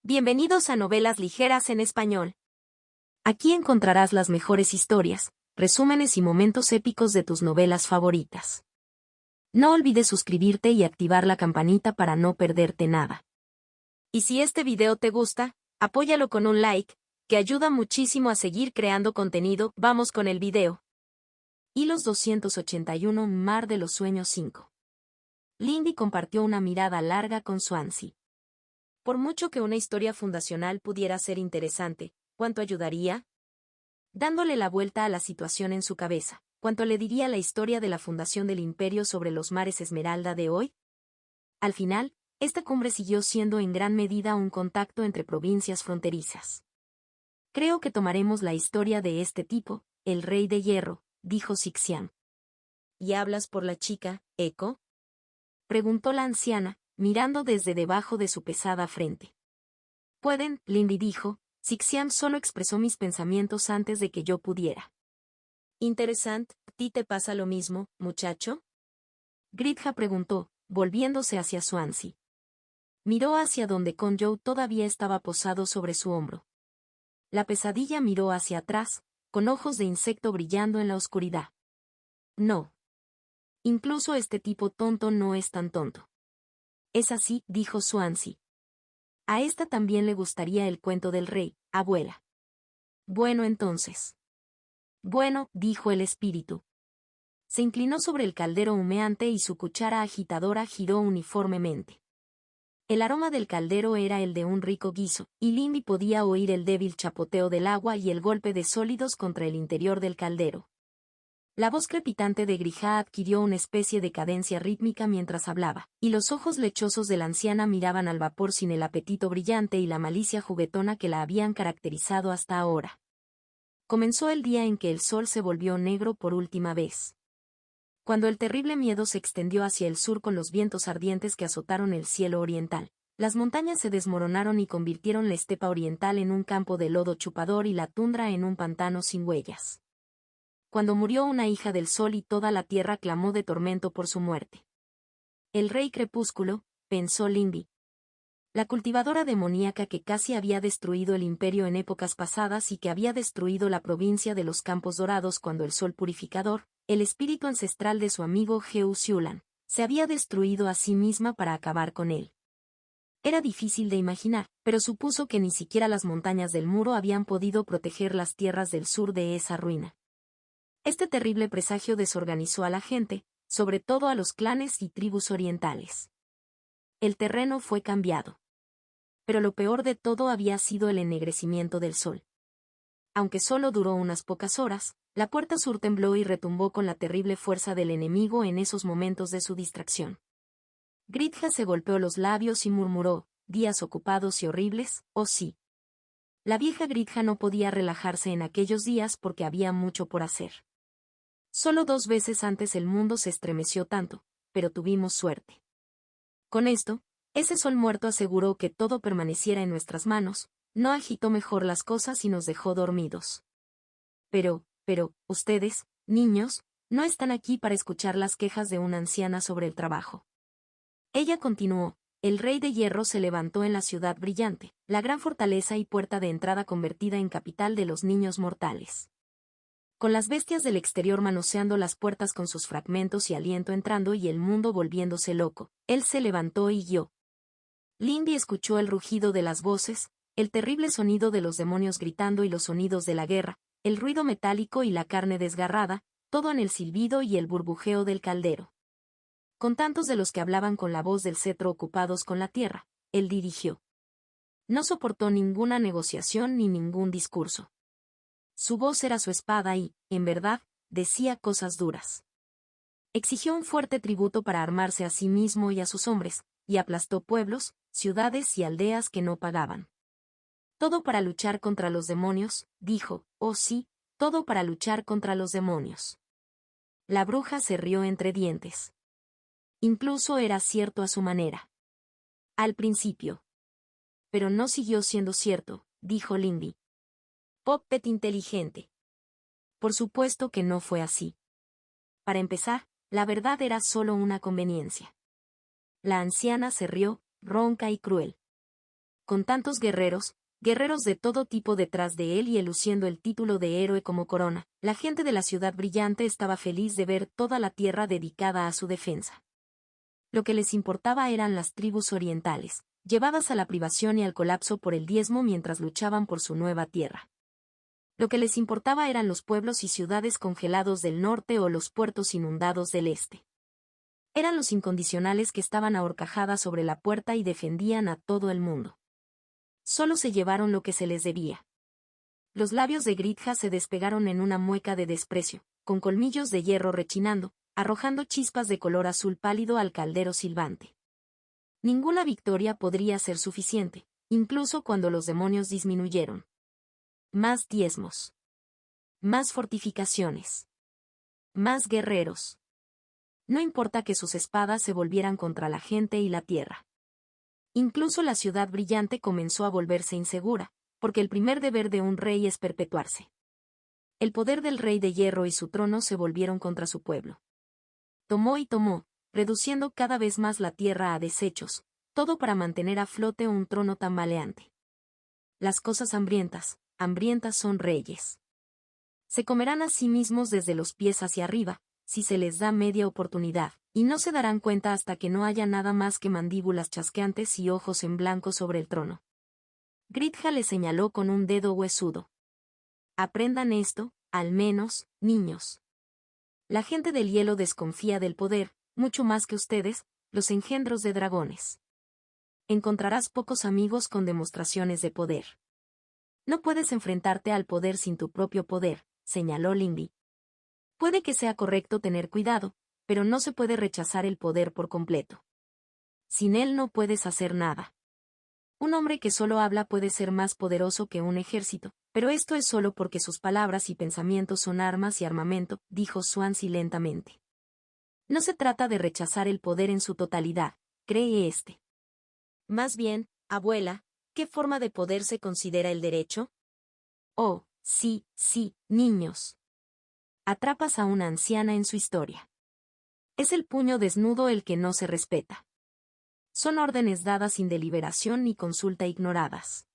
Bienvenidos a Novelas Ligeras en Español. Aquí encontrarás las mejores historias, resúmenes y momentos épicos de tus novelas favoritas. No olvides suscribirte y activar la campanita para no perderte nada. Y si este video te gusta, apóyalo con un like, que ayuda muchísimo a seguir creando contenido. Vamos con el video. Hilos 281 Mar de los Sueños 5. Lindy compartió una mirada larga con Swansea. Por mucho que una historia fundacional pudiera ser interesante, ¿cuánto ayudaría? Dándole la vuelta a la situación en su cabeza, ¿cuánto le diría la historia de la fundación del imperio sobre los mares Esmeralda de hoy? Al final, esta cumbre siguió siendo en gran medida un contacto entre provincias fronterizas. Creo que tomaremos la historia de este tipo, el Rey de Hierro, dijo Sixian. ¿Y hablas por la chica, Echo? Preguntó la anciana, mirando desde debajo de su pesada frente. Pueden, Lindy dijo, Sixian solo expresó mis pensamientos antes de que yo pudiera. Interesante, ¿a ti te pasa lo mismo, muchacho? Gridha preguntó, volviéndose hacia Swansea. Miró hacia donde Conjo todavía estaba posado sobre su hombro. La pesadilla miró hacia atrás, con ojos de insecto brillando en la oscuridad. No. Incluso este tipo tonto no es tan tonto. Es así, dijo Swansea. A esta también le gustaría el cuento del rey, abuela. Bueno entonces. Bueno, dijo el espíritu. Se inclinó sobre el caldero humeante y su cuchara agitadora giró uniformemente. El aroma del caldero era el de un rico guiso, y Lindy podía oír el débil chapoteo del agua y el golpe de sólidos contra el interior del caldero. La voz crepitante de Gridha adquirió una especie de cadencia rítmica mientras hablaba, y los ojos lechosos de la anciana miraban al vapor sin el apetito brillante y la malicia juguetona que la habían caracterizado hasta ahora. Comenzó el día en que el sol se volvió negro por última vez. Cuando el terrible miedo se extendió hacia el sur con los vientos ardientes que azotaron el cielo oriental, las montañas se desmoronaron y convirtieron la estepa oriental en un campo de lodo chupador y la tundra en un pantano sin huellas. Cuando murió una hija del sol y toda la tierra clamó de tormento por su muerte. El rey crepúsculo, pensó Lindy. La cultivadora demoníaca que casi había destruido el imperio en épocas pasadas y que había destruido la provincia de los Campos Dorados cuando el sol purificador, el espíritu ancestral de su amigo Siulan, se había destruido a sí misma para acabar con él. Era difícil de imaginar, pero supuso que ni siquiera las montañas del muro habían podido proteger las tierras del sur de esa ruina. Este terrible presagio desorganizó a la gente, sobre todo a los clanes y tribus orientales. El terreno fue cambiado. Pero lo peor de todo había sido el ennegrecimiento del sol. Aunque solo duró unas pocas horas, la puerta sur tembló y retumbó con la terrible fuerza del enemigo en esos momentos de su distracción. Gridha se golpeó los labios y murmuró, días ocupados y horribles, oh sí. La vieja Gridha no podía relajarse en aquellos días porque había mucho por hacer. Solo 2 veces antes el mundo se estremeció tanto, pero tuvimos suerte. Con esto, ese sol muerto aseguró que todo permaneciera en nuestras manos, no agitó mejor las cosas y nos dejó dormidos. Pero, ustedes, niños, no están aquí para escuchar las quejas de una anciana sobre el trabajo. Ella continuó, el Rey de Hierro se levantó en la ciudad brillante, la gran fortaleza y puerta de entrada convertida en capital de los niños mortales. Con las bestias del exterior manoseando las puertas con sus fragmentos y aliento entrando y el mundo volviéndose loco, él se levantó y guió. Lindy escuchó el rugido de las voces, el terrible sonido de los demonios gritando y los sonidos de la guerra, el ruido metálico y la carne desgarrada, todo en el silbido y el burbujeo del caldero. Con tantos de los que hablaban con la voz del cetro ocupados con la tierra, él dirigió. No soportó ninguna negociación ni ningún discurso. Su voz era su espada y, en verdad, decía cosas duras. Exigió un fuerte tributo para armarse a sí mismo y a sus hombres, y aplastó pueblos, ciudades y aldeas que no pagaban. Todo para luchar contra los demonios, dijo, oh sí, todo para luchar contra los demonios. La bruja se rió entre dientes. Incluso era cierto a su manera. Al principio. Pero no siguió siendo cierto, dijo Lindy. Poppet inteligente. Por supuesto que no fue así. Para empezar, la verdad era solo una conveniencia. La anciana se rió, ronca y cruel. con tantos guerreros de todo tipo detrás de él y él luciendo el título de héroe como corona, la gente de la ciudad brillante estaba feliz de ver toda la tierra dedicada a su defensa. Lo que les importaba eran las tribus orientales, llevadas a la privación y al colapso por el diezmo mientras luchaban por su nueva tierra. Lo que les importaba eran los pueblos y ciudades congelados del norte o los puertos inundados del este. Eran los incondicionales que estaban a horcajadas sobre la puerta y defendían a todo el mundo. Solo se llevaron lo que se les debía. Los labios de Gridha se despegaron en una mueca de desprecio, con colmillos de hierro rechinando, arrojando chispas de color azul pálido al caldero silbante. Ninguna victoria podría ser suficiente, incluso cuando los demonios disminuyeron. Más diezmos. Más fortificaciones. Más guerreros. No importa que sus espadas se volvieran contra la gente y la tierra. Incluso la ciudad brillante comenzó a volverse insegura, porque el primer deber de un rey es perpetuarse. El poder del rey de hierro y su trono se volvieron contra su pueblo. Tomó y tomó, reduciendo cada vez más la tierra a desechos, todo para mantener a flote un trono tambaleante. Las cosas hambrientas son reyes. Se comerán a sí mismos desde los pies hacia arriba, si se les da media oportunidad, y no se darán cuenta hasta que no haya nada más que mandíbulas chasqueantes y ojos en blanco sobre el trono. Gridha le señaló con un dedo huesudo. Aprendan esto, al menos, niños. La gente del hielo desconfía del poder, mucho más que ustedes, los engendros de dragones. Encontrarás pocos amigos con demostraciones de poder. No puedes enfrentarte al poder sin tu propio poder, señaló Lindy. Puede que sea correcto tener cuidado, pero no se puede rechazar el poder por completo. Sin él no puedes hacer nada. Un hombre que solo habla puede ser más poderoso que un ejército, pero esto es solo porque sus palabras y pensamientos son armas y armamento, dijo Swansea lentamente. No se trata de rechazar el poder en su totalidad, cree este. Más bien, abuela, ¿qué forma de poder se considera el derecho? Oh, sí, niños. Atrapas a una anciana en su historia. Es el puño desnudo el que no se respeta. Son órdenes dadas sin deliberación ni consulta ignoradas.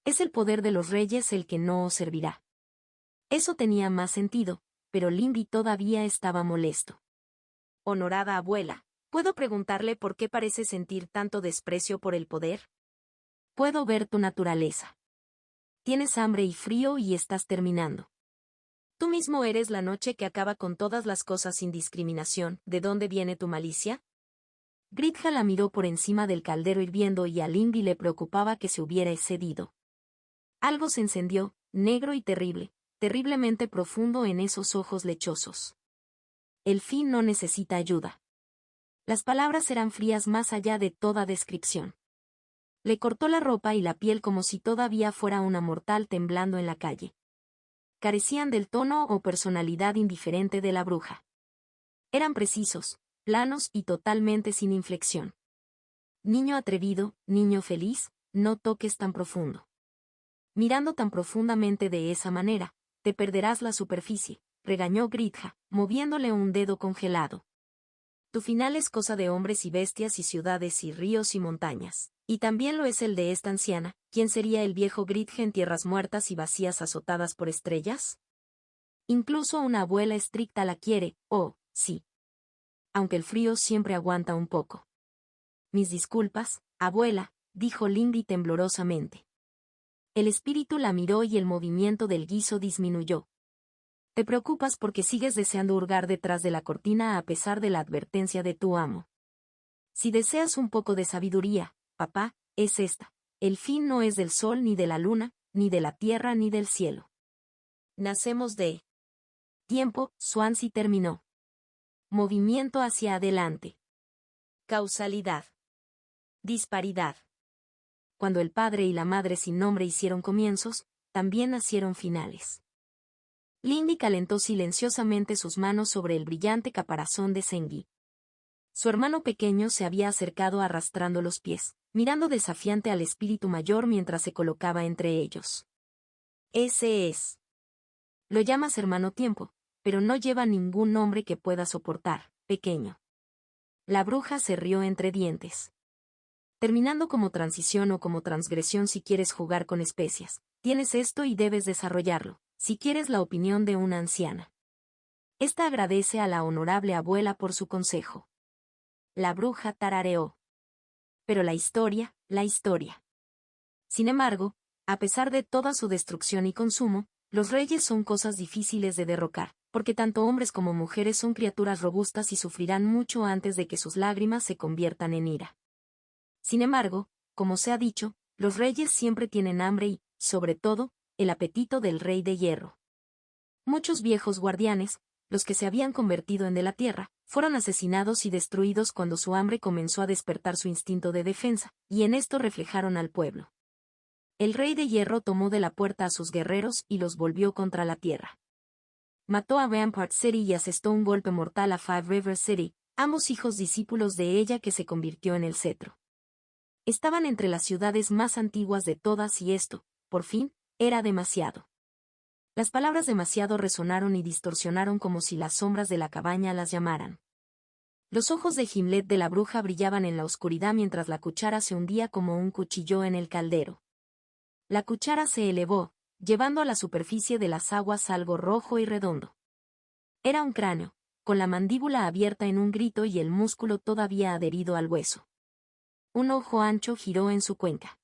Es el poder de los reyes el que no os servirá. Eso tenía más sentido, pero Lindy todavía estaba molesto. Honorada abuela, ¿puedo preguntarle por qué parece sentir tanto desprecio por el poder? Puedo ver tu naturaleza. Tienes hambre y frío y estás terminando. Tú mismo eres la noche que acaba con todas las cosas sin discriminación. ¿De dónde viene tu malicia? Gridha la miró por encima del caldero hirviendo y a Lindy le preocupaba que se hubiera excedido. Algo se encendió, negro y terrible, terriblemente profundo en esos ojos lechosos. El fin no necesita ayuda. Las palabras eran frías más allá de toda descripción. Le cortó la ropa y la piel como si todavía fuera una mortal temblando en la calle. Carecían del tono o personalidad indiferente de la bruja. Eran precisos, planos y totalmente sin inflexión. Niño atrevido, niño feliz, no toques tan profundo. Mirando tan profundamente de esa manera, te perderás la superficie, regañó Gridha, moviéndole un dedo congelado. Tu final es cosa de hombres y bestias y ciudades y ríos y montañas. Y también lo es el de esta anciana, ¿quién sería el viejo Gridha en tierras muertas y vacías azotadas por estrellas? Incluso una abuela estricta la quiere, oh, sí. Aunque el frío siempre aguanta un poco. Mis disculpas, abuela, dijo Lindy temblorosamente. El espíritu la miró y el movimiento del guiso disminuyó. Te preocupas porque sigues deseando hurgar detrás de la cortina a pesar de la advertencia de tu amo. Si deseas un poco de sabiduría, papá, es esta. El fin no es del sol ni de la luna, ni de la tierra ni del cielo. Nacemos de tiempo, Swansea terminó. Movimiento hacia adelante. Causalidad. Disparidad. Cuando el padre y la madre sin nombre hicieron comienzos, también nacieron finales. Lindy calentó silenciosamente sus manos sobre el brillante caparazón de Sengi. Su hermano pequeño se había acercado arrastrando los pies, mirando desafiante al espíritu mayor mientras se colocaba entre ellos. Ese es. Lo llamas hermano tiempo, pero no lleva ningún nombre que pueda soportar, pequeño. La bruja se rió entre dientes. terminando como transición o como transgresión si quieres jugar con especias. Tienes esto y debes desarrollarlo, si quieres la opinión de una anciana. Esta agradece a la honorable abuela por su consejo. La bruja tarareó. Pero la historia, la historia. Sin embargo, a pesar de toda su destrucción y consumo, los reyes son cosas difíciles de derrocar, porque tanto hombres como mujeres son criaturas robustas y sufrirán mucho antes de que sus lágrimas se conviertan en ira. Sin embargo, como se ha dicho, los reyes siempre tienen hambre y, sobre todo, el apetito del rey de hierro. Muchos viejos guardianes, los que se habían convertido en de la tierra, fueron asesinados y destruidos cuando su hambre comenzó a despertar su instinto de defensa, y en esto reflejaron al pueblo. El rey de hierro tomó de la puerta a sus guerreros y los volvió contra la tierra. Mató a Rampart City y asestó un golpe mortal a Five River City, ambos hijos discípulos de ella que se convirtió en el cetro. Estaban entre las ciudades más antiguas de todas y esto, por fin, era demasiado. Las palabras demasiado resonaron y distorsionaron como si las sombras de la cabaña las llamaran. Los ojos de Gimlet de la bruja brillaban en la oscuridad mientras la cuchara se hundía como un cuchillo en el caldero. La cuchara se elevó, llevando a la superficie de las aguas algo rojo y redondo. Era un cráneo, con la mandíbula abierta en un grito y el músculo todavía adherido al hueso. Un ojo ancho giró en su cuenca.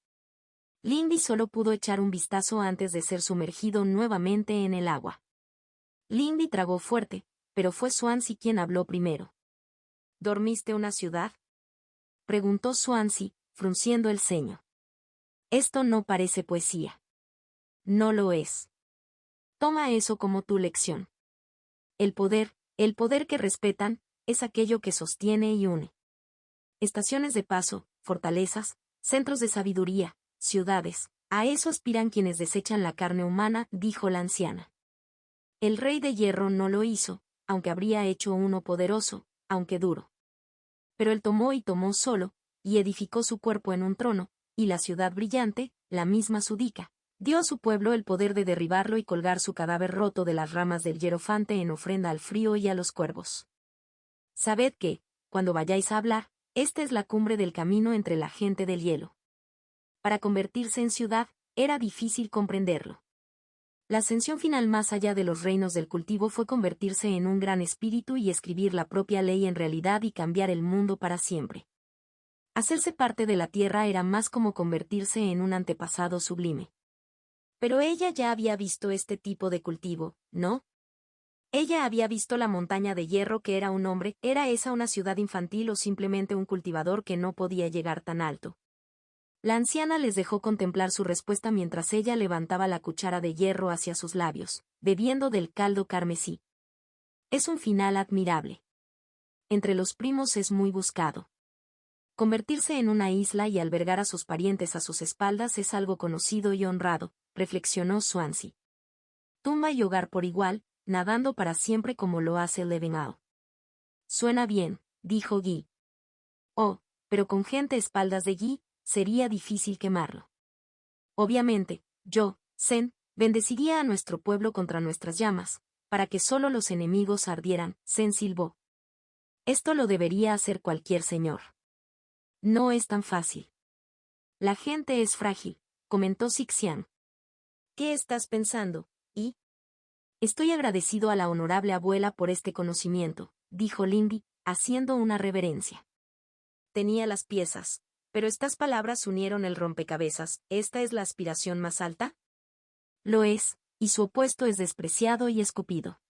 Lindy solo pudo echar un vistazo antes de ser sumergido nuevamente en el agua. Lindy tragó fuerte, pero fue Swansea quien habló primero. ¿Dormiste una ciudad? Preguntó Swansea, frunciendo el ceño. Esto no parece poesía. No lo es. Toma eso como tu lección. El poder que respetan, es aquello que sostiene y une. Estaciones de paso, fortalezas, centros de sabiduría, ciudades, a eso aspiran quienes desechan la carne humana, dijo la anciana. El rey de hierro no lo hizo, aunque habría hecho uno poderoso, aunque duro. Pero él tomó y tomó solo, y edificó su cuerpo en un trono, y la ciudad brillante, la misma Sudica, dio a su pueblo el poder de derribarlo y colgar su cadáver roto de las ramas del hierofante en ofrenda al frío y a los cuervos. Sabed que, cuando vayáis a hablar, esta es la cumbre del camino entre la gente del hielo. Para convertirse en ciudad, era difícil comprenderlo. La ascensión final más allá de los reinos del cultivo fue convertirse en un gran espíritu y escribir la propia ley en realidad y cambiar el mundo para siempre. Hacerse parte de la tierra era más como convertirse en un antepasado sublime. Pero ella ya había visto este tipo de cultivo, ¿no? Ella había visto la montaña de hierro que era un hombre, ¿era esa una ciudad infantil o simplemente un cultivador que no podía llegar tan alto? La anciana les dejó contemplar su respuesta mientras ella levantaba la cuchara de hierro hacia sus labios, bebiendo del caldo carmesí. Es un final admirable. Entre los primos es muy buscado. Convertirse en una isla y albergar a sus parientes a sus espaldas es algo conocido y honrado, reflexionó Swansea. Tumba y hogar por igual, nadando para siempre como lo hace Levenhall. Suena bien, dijo Guy. Oh, pero con gente a espaldas de Guy, sería difícil quemarlo. Obviamente, yo, Zen, bendeciría a nuestro pueblo contra nuestras llamas, para que solo los enemigos ardieran, Zen silbó. Esto lo debería hacer cualquier señor. No es tan fácil. La gente es frágil, comentó Sixian. ¿Qué estás pensando? ¿Y? Estoy agradecido a la honorable abuela por este conocimiento, dijo Lindy, haciendo una reverencia. Tenía las piezas, pero estas palabras unieron el rompecabezas. ¿Esta es la aspiración más alta? Lo es, y su opuesto es despreciado y escupido.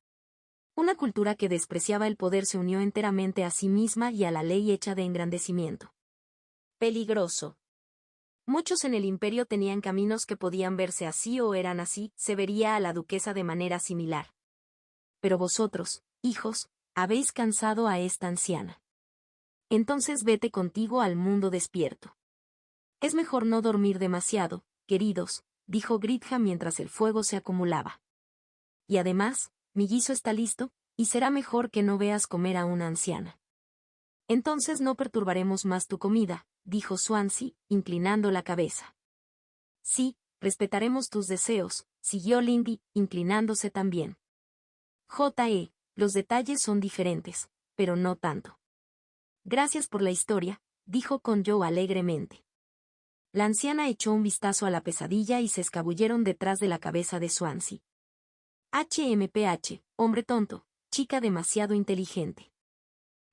Una cultura que despreciaba el poder se unió enteramente a sí misma y a la ley hecha de engrandecimiento. Peligroso. Muchos en el imperio tenían caminos que podían verse así o eran así, se vería a la duquesa de manera similar. Pero vosotros, hijos, habéis cansado a esta anciana. Entonces vete contigo al mundo despierto. Es mejor no dormir demasiado, queridos, dijo Gridham mientras el fuego se acumulaba. Y además, mi guiso está listo, y será mejor que no veas comer a una anciana. Entonces no perturbaremos más tu comida, dijo Swansea, inclinando la cabeza. Sí, respetaremos tus deseos, siguió Lindy, inclinándose también. Los detalles son diferentes, pero no tanto. Gracias por la historia, dijo Conjo alegremente. La anciana echó un vistazo a la pesadilla y se escabulleron detrás de la cabeza de Swansea. HMPH, hombre tonto, chica demasiado inteligente.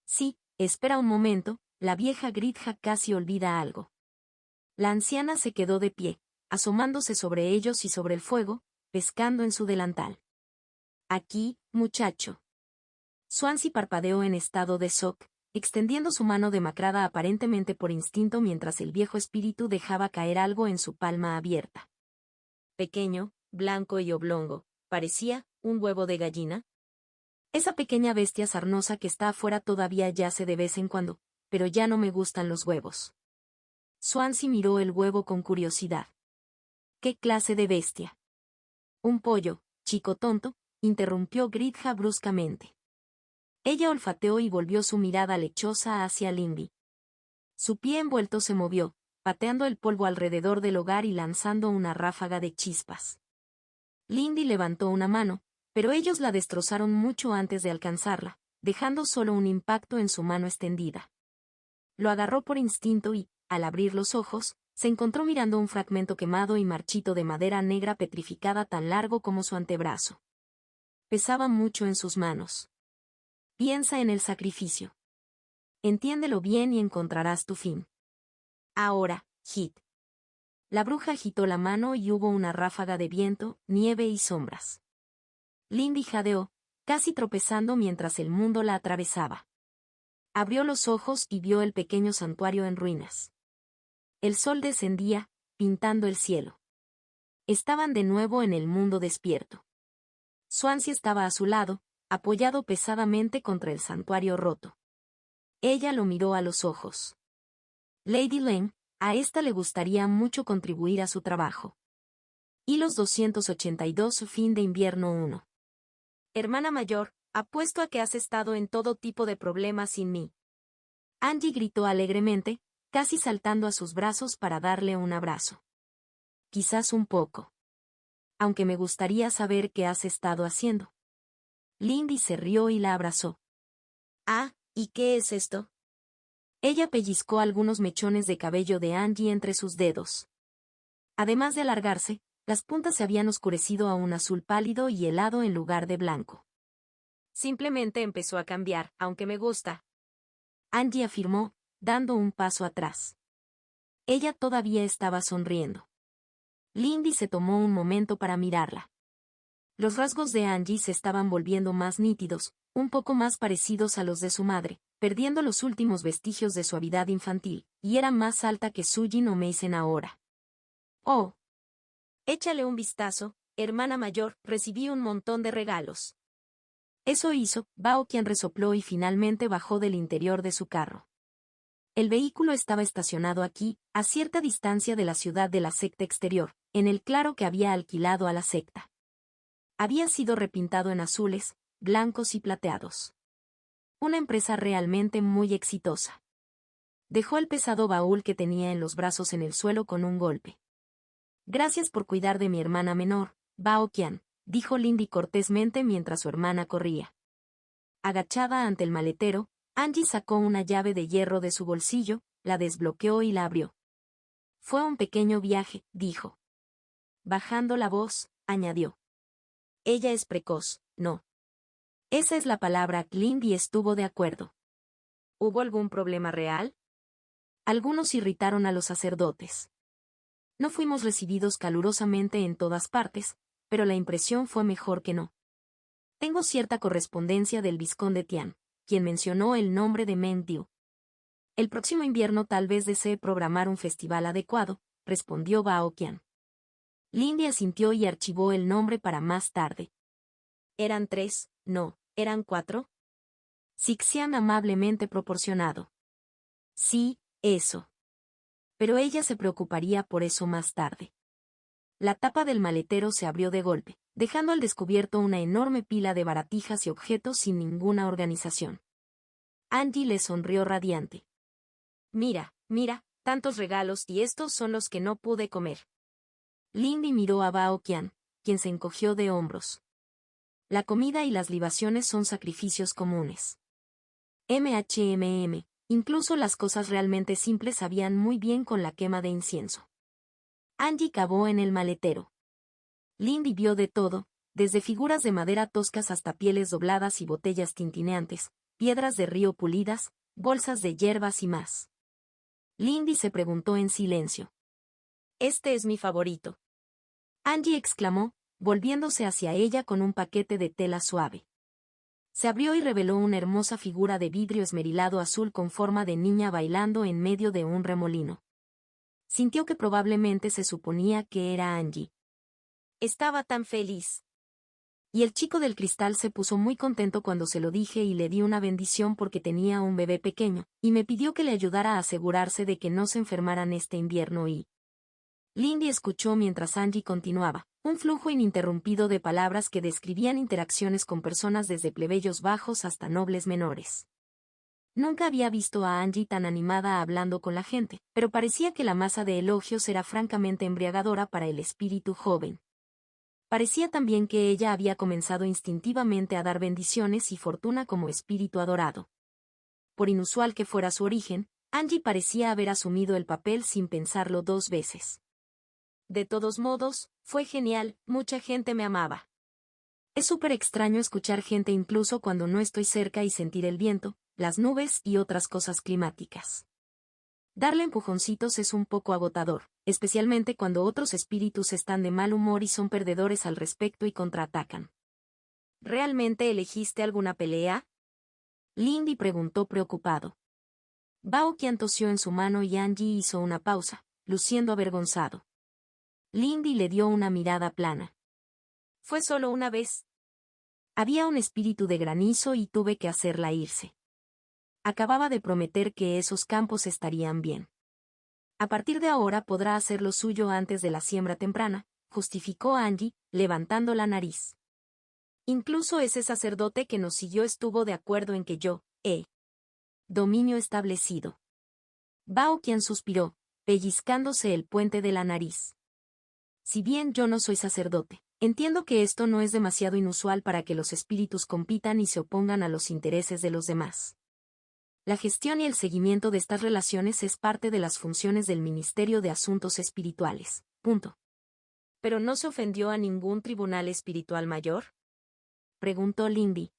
Sí, espera un momento, la vieja Gridha casi olvida algo. La anciana se quedó de pie, asomándose sobre ellos y sobre el fuego, pescando en su delantal. Aquí, muchacho. Swansea parpadeó en estado de shock, extendiendo su mano demacrada aparentemente por instinto mientras el viejo espíritu dejaba caer algo en su palma abierta. Pequeño, blanco y oblongo, parecía un huevo de gallina. Esa pequeña bestia sarnosa que está afuera todavía yace de vez en cuando, pero ya no me gustan los huevos. Swansea miró el huevo con curiosidad. ¿Qué clase de bestia? Un pollo, chico tonto, interrumpió Gridha bruscamente. Ella olfateó y volvió su mirada lechosa hacia Lindy. Su pie envuelto se movió, pateando el polvo alrededor del hogar y lanzando una ráfaga de chispas. Lindy levantó una mano, pero ellos la destrozaron mucho antes de alcanzarla, dejando solo un impacto en su mano extendida. Lo agarró por instinto y, al abrir los ojos, se encontró mirando un fragmento quemado y marchito de madera negra petrificada tan largo como su antebrazo. Pesaba mucho en sus manos. Piensa en el sacrificio. Entiéndelo bien y encontrarás tu fin. Ahora, Hit. La bruja agitó la mano y hubo una ráfaga de viento, nieve y sombras. Lindy jadeó, casi tropezando mientras el mundo la atravesaba. Abrió los ojos y vio el pequeño santuario en ruinas. El sol descendía, pintando el cielo. Estaban de nuevo en el mundo despierto. Swansea estaba a su lado, apoyado pesadamente contra el santuario roto. Ella lo miró a los ojos. Lady Lane, a esta le gustaría mucho contribuir a su trabajo. Hilos 282 Fin de invierno 1. Hermana mayor, apuesto a que has estado en todo tipo de problemas sin mí. Angie gritó alegremente, casi saltando a sus brazos para darle un abrazo. Quizás un poco. Aunque me gustaría saber qué has estado haciendo. Lindy se rió y la abrazó. Ah, ¿y qué es esto? Ella pellizcó algunos mechones de cabello de Angie entre sus dedos. Además de alargarse, las puntas se habían oscurecido a un azul pálido y helado en lugar de blanco. Simplemente empezó a cambiar, aunque me gusta. Angie afirmó, dando un paso atrás. Ella todavía estaba sonriendo. Lindy se tomó un momento para mirarla. Los rasgos de Angie se estaban volviendo más nítidos, un poco más parecidos a los de su madre, perdiendo los últimos vestigios de suavidad infantil, y era más alta que Sujin o Mason ahora. Oh. Échale un vistazo, hermana mayor, recibí un montón de regalos. Eso hizo, Bao quien resopló y finalmente bajó del interior de su carro. El vehículo estaba estacionado aquí, a cierta distancia de la ciudad de la secta exterior, en el claro que había alquilado a la secta. Había sido repintado en azules, blancos y plateados. Una empresa realmente muy exitosa. Dejó el pesado baúl que tenía en los brazos en el suelo con un golpe. Gracias por cuidar de mi hermana menor, Bao Qian, dijo Lindy cortésmente mientras su hermana corría. Agachada ante el maletero, Angie sacó una llave de hierro de su bolsillo, la desbloqueó y la abrió. Fue un pequeño viaje, dijo. Bajando la voz, añadió. Ella es precoz, ¿no? Esa es la palabra. Lindy estuvo de acuerdo. ¿Hubo algún problema real? Algunos irritaron a los sacerdotes. No fuimos recibidos calurosamente en todas partes, pero la impresión fue mejor que no. Tengo cierta correspondencia del vizconde Tian, quien mencionó el nombre de Meng Diu. El próximo invierno tal vez desee programar un festival adecuado, respondió Bao Qian. Lindy asintió y archivó el nombre para más tarde. ¿Eran 3, no, eran 4? Sixian amablemente proporcionado. Sí, eso. Pero ella se preocuparía por eso más tarde. La tapa del maletero se abrió de golpe, dejando al descubierto una enorme pila de baratijas y objetos sin ninguna organización. Angie le sonrió radiante. Mira, mira, tantos regalos y estos son los que no pude comer. Lindy miró a Bao Qian, quien se encogió de hombros. La comida y las libaciones son sacrificios comunes. Incluso las cosas realmente simples sabían muy bien con la quema de incienso. Angie cavó en el maletero. Lindy vio de todo, desde figuras de madera toscas hasta pieles dobladas y botellas tintineantes, piedras de río pulidas, bolsas de hierbas y más. Lindy se preguntó en silencio. «Este es mi favorito». Angie exclamó, volviéndose hacia ella con un paquete de tela suave. Se abrió y reveló una hermosa figura de vidrio esmerilado azul con forma de niña bailando en medio de un remolino. Sintió que probablemente se suponía que era Angie. Estaba tan feliz. Y el chico del cristal se puso muy contento cuando se lo dije y le di una bendición porque tenía un bebé pequeño, y me pidió que le ayudara a asegurarse de que no se enfermaran este invierno y... Lindy escuchó mientras Angie continuaba, un flujo ininterrumpido de palabras que describían interacciones con personas desde plebeyos bajos hasta nobles menores. Nunca había visto a Angie tan animada hablando con la gente, pero parecía que la masa de elogios era francamente embriagadora para el espíritu joven. Parecía también que ella había comenzado instintivamente a dar bendiciones y fortuna como espíritu adorado. Por inusual que fuera su origen, Angie parecía haber asumido el papel sin pensarlo 2 veces. De todos modos, fue genial, mucha gente me amaba. Es súper extraño escuchar gente incluso cuando no estoy cerca y sentir el viento, las nubes y otras cosas climáticas. Darle empujoncitos es un poco agotador, especialmente cuando otros espíritus están de mal humor y son perdedores al respecto y contraatacan. ¿Realmente elegiste alguna pelea? Lindy preguntó preocupado. Bao Qian tosió en su mano y Angie hizo una pausa, luciendo avergonzado. Lindy le dio una mirada plana. Fue solo una vez. Había un espíritu de granizo y tuve que hacerla irse. Acababa de prometer que esos campos estarían bien. A partir de ahora podrá hacer lo suyo antes de la siembra temprana, justificó Angie, levantando la nariz. Incluso ese sacerdote que nos siguió estuvo de acuerdo en que yo, dominio establecido. Bao Qian suspiró, pellizcándose el puente de la nariz. Si bien yo no soy sacerdote, entiendo que esto no es demasiado inusual para que los espíritus compitan y se opongan a los intereses de los demás. La gestión y el seguimiento de estas relaciones es parte de las funciones del Ministerio de Asuntos Espirituales. Punto. ¿Pero no se ofendió a ningún tribunal espiritual mayor?, preguntó Lindy.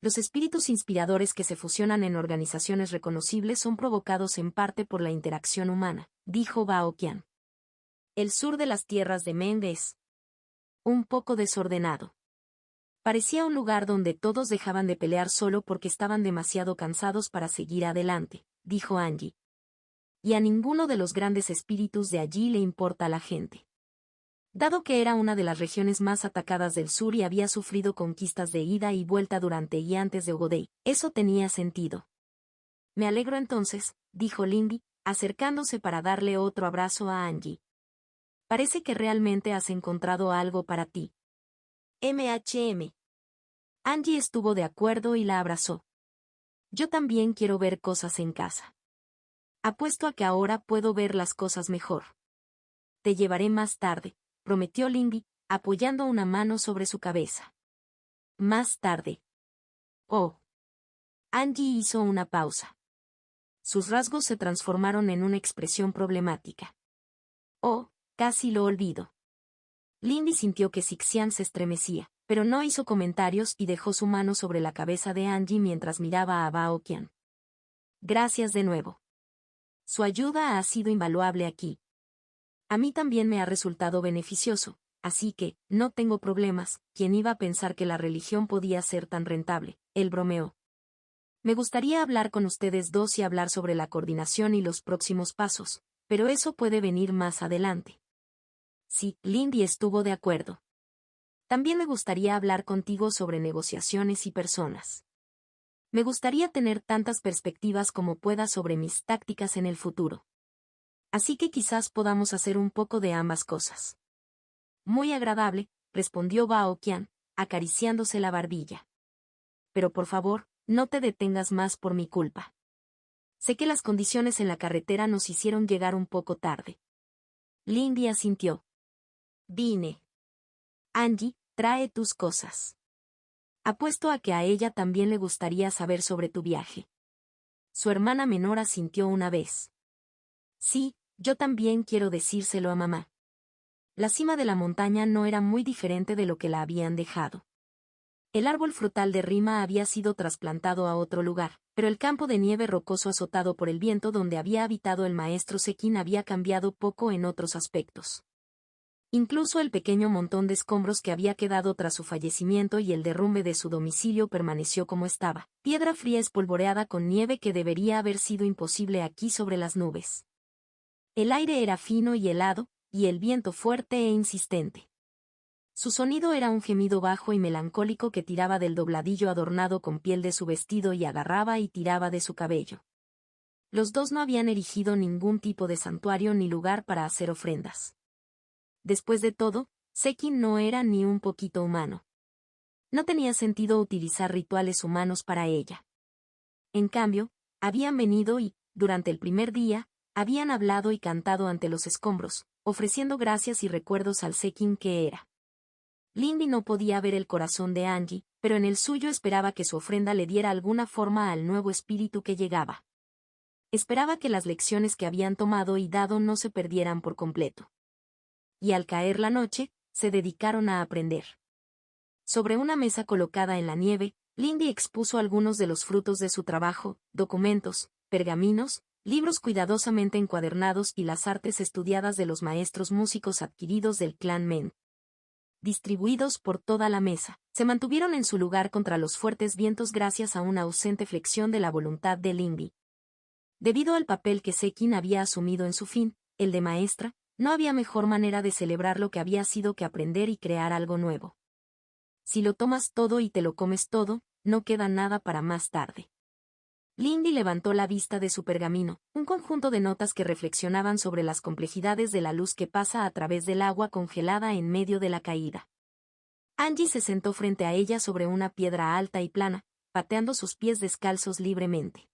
Los espíritus inspiradores que se fusionan en organizaciones reconocibles son provocados en parte por la interacción humana, dijo Bao Qian. El sur de las tierras de Meng es un poco desordenado. Parecía un lugar donde todos dejaban de pelear solo porque estaban demasiado cansados para seguir adelante, dijo Angie. Y a ninguno de los grandes espíritus de allí le importa la gente. Dado que era una de las regiones más atacadas del sur y había sufrido conquistas de ida y vuelta durante y antes de Ogodei, eso tenía sentido. Me alegro entonces, dijo Lindy, acercándose para darle otro abrazo a Angie. Parece que realmente has encontrado algo para ti. MHM. Angie estuvo de acuerdo y la abrazó. Yo también quiero ver cosas en casa. Apuesto a que ahora puedo ver las cosas mejor. Te llevaré más tarde, prometió Lindy, apoyando una mano sobre su cabeza. Más tarde. Oh. Angie hizo una pausa. Sus rasgos se transformaron en una expresión problemática. Oh, casi lo olvido. Lindy sintió que Sixian se estremecía, pero no hizo comentarios y dejó su mano sobre la cabeza de Angie mientras miraba a Bao Qian. Gracias de nuevo. Su ayuda ha sido invaluable aquí. A mí también me ha resultado beneficioso, así que, no tengo problemas. ¿Quién iba a pensar que la religión podía ser tan rentable? Él bromeó. Me gustaría hablar con ustedes dos y hablar sobre la coordinación y los próximos pasos, pero eso puede venir más adelante. Sí, Lindy estuvo de acuerdo. También me gustaría hablar contigo sobre negociaciones y personas. Me gustaría tener tantas perspectivas como pueda sobre mis tácticas en el futuro. Así que quizás podamos hacer un poco de ambas cosas. Muy agradable, respondió Bao Qian, acariciándose la barbilla. Pero por favor, no te detengas más por mi culpa. Sé que las condiciones en la carretera nos hicieron llegar un poco tarde. Lindy asintió. Vine. Angie, trae tus cosas. Apuesto a que a ella también le gustaría saber sobre tu viaje. Su hermana menor asintió una vez. Sí, yo también quiero decírselo a mamá. La cima de la montaña no era muy diferente de lo que la habían dejado. El árbol frutal de Rima había sido trasplantado a otro lugar, pero el campo de nieve rocoso azotado por el viento donde había habitado el maestro Sekin había cambiado poco en otros aspectos. Incluso el pequeño montón de escombros que había quedado tras su fallecimiento y el derrumbe de su domicilio permaneció como estaba, piedra fría espolvoreada con nieve que debería haber sido imposible aquí sobre las nubes. El aire era fino y helado, y el viento fuerte e insistente. Su sonido era un gemido bajo y melancólico que tiraba del dobladillo adornado con piel de su vestido y agarraba y tiraba de su cabello. Los dos no habían erigido ningún tipo de santuario ni lugar para hacer ofrendas. Después de todo, Sekin no era ni un poquito humano. No tenía sentido utilizar rituales humanos para ella. En cambio, habían venido y, durante el primer día, habían hablado y cantado ante los escombros, ofreciendo gracias y recuerdos al Sekin que era. Lindy no podía ver el corazón de Angie, pero en el suyo esperaba que su ofrenda le diera alguna forma al nuevo espíritu que llegaba. Esperaba que las lecciones que habían tomado y dado no se perdieran por completo. Y al caer la noche, se dedicaron a aprender. Sobre una mesa colocada en la nieve, Lindy expuso algunos de los frutos de su trabajo, documentos, pergaminos, libros cuidadosamente encuadernados y las artes estudiadas de los maestros músicos adquiridos del clan Men. Distribuidos por toda la mesa, se mantuvieron en su lugar contra los fuertes vientos gracias a una ausente flexión de la voluntad de Lindy. Debido al papel que Sekin había asumido en su fin, el de maestra, no había mejor manera de celebrar lo que había sido que aprender y crear algo nuevo. Si lo tomas todo y te lo comes todo, no queda nada para más tarde. Lindy levantó la vista de su pergamino, un conjunto de notas que reflexionaban sobre las complejidades de la luz que pasa a través del agua congelada en medio de la caída. Angie se sentó frente a ella sobre una piedra alta y plana, pateando sus pies descalzos libremente.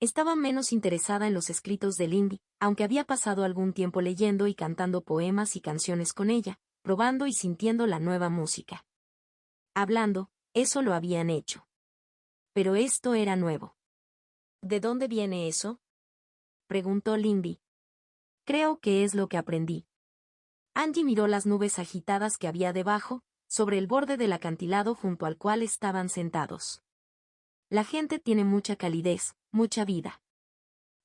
Estaba menos interesada en los escritos de Lindy, aunque había pasado algún tiempo leyendo y cantando poemas y canciones con ella, probando y sintiendo la nueva música. Hablando, eso lo habían hecho. Pero esto era nuevo. ¿De dónde viene eso?, preguntó Lindy. Creo que es lo que aprendí. Angie miró las nubes agitadas que había debajo, sobre el borde del acantilado junto al cual estaban sentados. La gente tiene mucha calidez, mucha vida.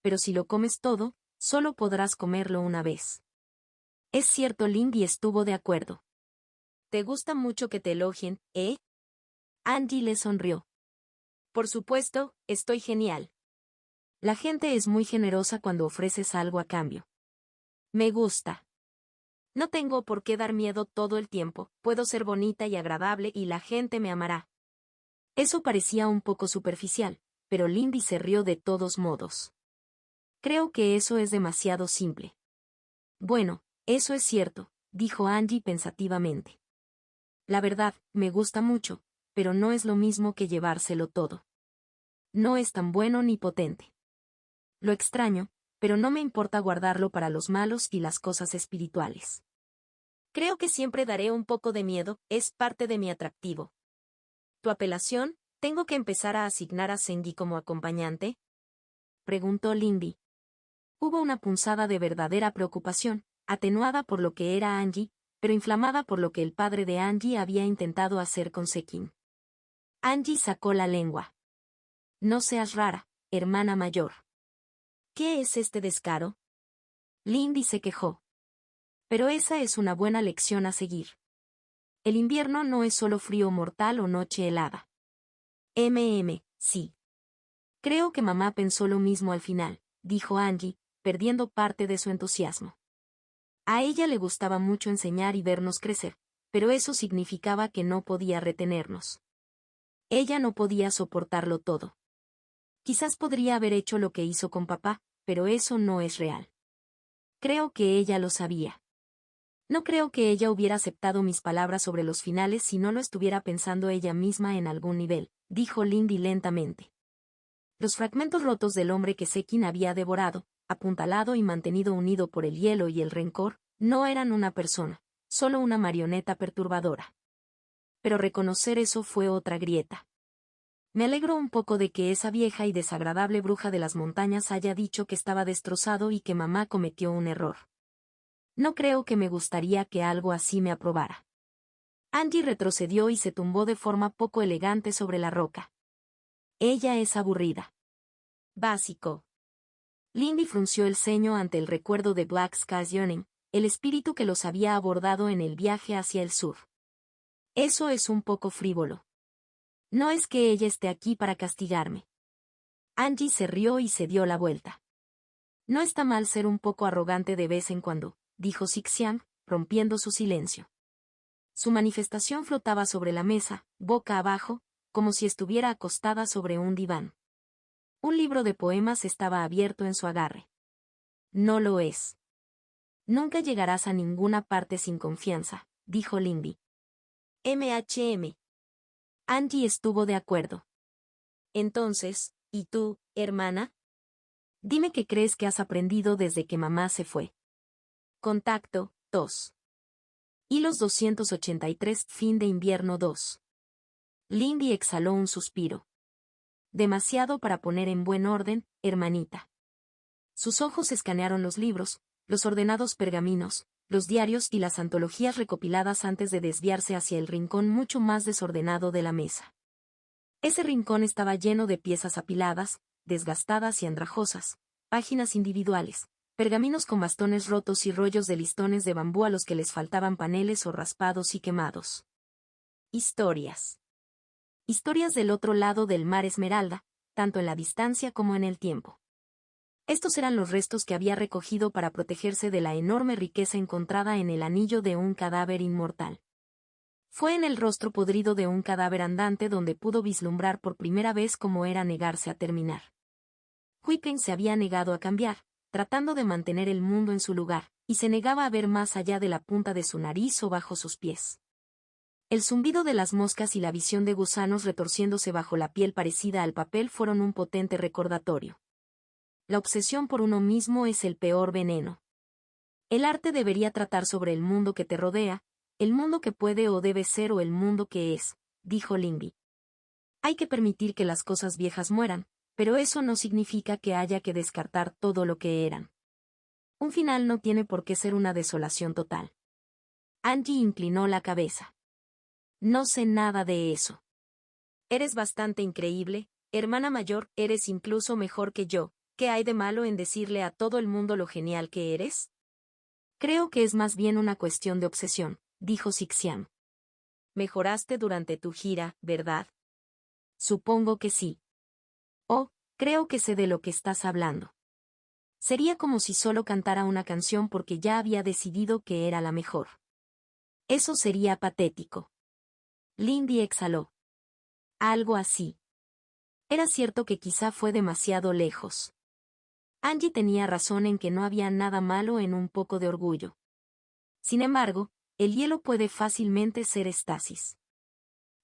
Pero si lo comes todo, solo podrás comerlo una vez. Es cierto, Lindy estuvo de acuerdo. ¿Te gusta mucho que te elogien, eh? Angie le sonrió. Por supuesto, estoy genial. La gente es muy generosa cuando ofreces algo a cambio. Me gusta. No tengo por qué dar miedo todo el tiempo, puedo ser bonita y agradable y la gente me amará. Eso parecía un poco superficial, pero Lindy se rió de todos modos. Creo que eso es demasiado simple. Bueno, eso es cierto, dijo Angie pensativamente. La verdad, me gusta mucho, pero no es lo mismo que llevárselo todo. No es tan bueno ni potente. Lo extraño, pero no me importa guardarlo para los malos y las cosas espirituales. Creo que siempre daré un poco de miedo, es parte de mi atractivo. ¿Tu apelación? ¿Tengo que empezar a asignar a Sengi como acompañante?, preguntó Lindy. Hubo una punzada de verdadera preocupación, atenuada por lo que era Angie, pero inflamada por lo que el padre de Angie había intentado hacer con Sekin. Angie sacó la lengua. No seas rara, hermana mayor. ¿Qué es este descaro?, Lindy se quejó. Pero esa es una buena lección a seguir. El invierno no es solo frío mortal o noche helada. Sí. Creo que mamá pensó lo mismo al final, dijo Angie, perdiendo parte de su entusiasmo. A ella le gustaba mucho enseñar y vernos crecer, pero eso significaba que no podía retenernos. Ella no podía soportarlo todo. Quizás podría haber hecho lo que hizo con papá, pero eso no es real. Creo que ella lo sabía. No creo que ella hubiera aceptado mis palabras sobre los finales si no lo estuviera pensando ella misma en algún nivel, dijo Lindy lentamente. Los fragmentos rotos del hombre que Sekin había devorado, apuntalado y mantenido unido por el hielo y el rencor, no eran una persona, solo una marioneta perturbadora. Pero reconocer eso fue otra grieta. Me alegro un poco de que esa vieja y desagradable bruja de las montañas haya dicho que estaba destrozado y que mamá cometió un error. No creo que me gustaría que algo así me aprobara. Angie retrocedió y se tumbó de forma poco elegante sobre la roca. Ella es aburrida. Básico. Lindy frunció el ceño ante el recuerdo de Black Sky's Yearning, el espíritu que los había abordado en el viaje hacia el sur. Eso es un poco frívolo. No es que ella esté aquí para castigarme. Angie se rió y se dio la vuelta. No está mal ser un poco arrogante de vez en cuando, dijo Sixiang, rompiendo su silencio. Su manifestación flotaba sobre la mesa, boca abajo, como si estuviera acostada sobre un diván. Un libro de poemas estaba abierto en su agarre. No lo es. Nunca llegarás a ninguna parte sin confianza, dijo Lindy. MHM. Angie estuvo de acuerdo. Entonces, ¿y tú, hermana? Dime qué crees que has aprendido desde que mamá se fue. Contacto, 2. Hilos 283, fin de invierno 2. Lindy exhaló un suspiro. Demasiado para poner en buen orden, hermanita. Sus ojos escanearon los libros, los ordenados pergaminos, los diarios y las antologías recopiladas antes de desviarse hacia el rincón mucho más desordenado de la mesa. Ese rincón estaba lleno de piezas apiladas, desgastadas y andrajosas, páginas individuales, pergaminos con bastones rotos y rollos de listones de bambú a los que les faltaban paneles o raspados y quemados. Historias. Historias del otro lado del mar Esmeralda, tanto en la distancia como en el tiempo. Estos eran los restos que había recogido para protegerse de la enorme riqueza encontrada en el anillo de un cadáver inmortal. Fue en el rostro podrido de un cadáver andante donde pudo vislumbrar por primera vez cómo era negarse a terminar. Huipen se había negado a cambiar, tratando de mantener el mundo en su lugar, y se negaba a ver más allá de la punta de su nariz o bajo sus pies. El zumbido de las moscas y la visión de gusanos retorciéndose bajo la piel parecida al papel fueron un potente recordatorio. La obsesión por uno mismo es el peor veneno. El arte debería tratar sobre el mundo que te rodea, el mundo que puede o debe ser o el mundo que es, dijo Lindy. Hay que permitir que las cosas viejas mueran, pero eso no significa que haya que descartar todo lo que eran. Un final no tiene por qué ser una desolación total. Angie inclinó la cabeza. No sé nada de eso. Eres bastante increíble, hermana mayor, eres incluso mejor que yo. ¿Qué hay de malo en decirle a todo el mundo lo genial que eres? Creo que es más bien una cuestión de obsesión, dijo Sixiang. Mejoraste durante tu gira, ¿verdad? Supongo que sí. Oh, creo que sé de lo que estás hablando. Sería como si solo cantara una canción porque ya había decidido que era la mejor. Eso sería patético. Lindy exhaló. Algo así. Era cierto que quizá fue demasiado lejos. Angie tenía razón en que no había nada malo en un poco de orgullo. Sin embargo, el hielo puede fácilmente ser estasis.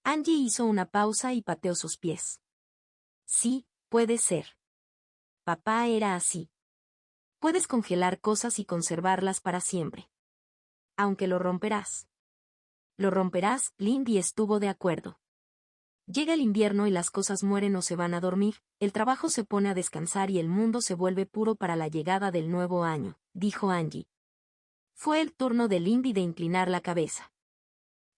Angie hizo una pausa y pateó sus pies. Sí, puede ser. Papá era así. Puedes congelar cosas y conservarlas para siempre. Aunque lo romperás. Lo romperás, Lindy estuvo de acuerdo. Llega el invierno y las cosas mueren o se van a dormir, el trabajo se pone a descansar y el mundo se vuelve puro para la llegada del nuevo año, dijo Angie. Fue el turno de Lindy de inclinar la cabeza.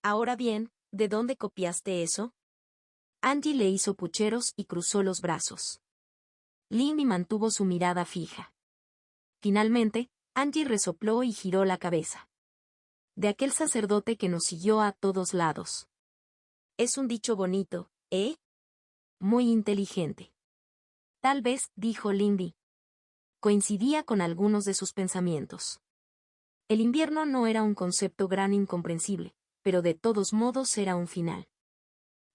Ahora bien, ¿de dónde copiaste eso? Angie le hizo pucheros y cruzó los brazos. Lindy mantuvo su mirada fija. Finalmente, Angie resopló y giró la cabeza. De aquel sacerdote que nos siguió a todos lados. Es un dicho bonito, ¿eh? Muy inteligente. Tal vez, dijo Lindy. Coincidía con algunos de sus pensamientos. El invierno no era un concepto gran incomprensible, pero de todos modos era un final.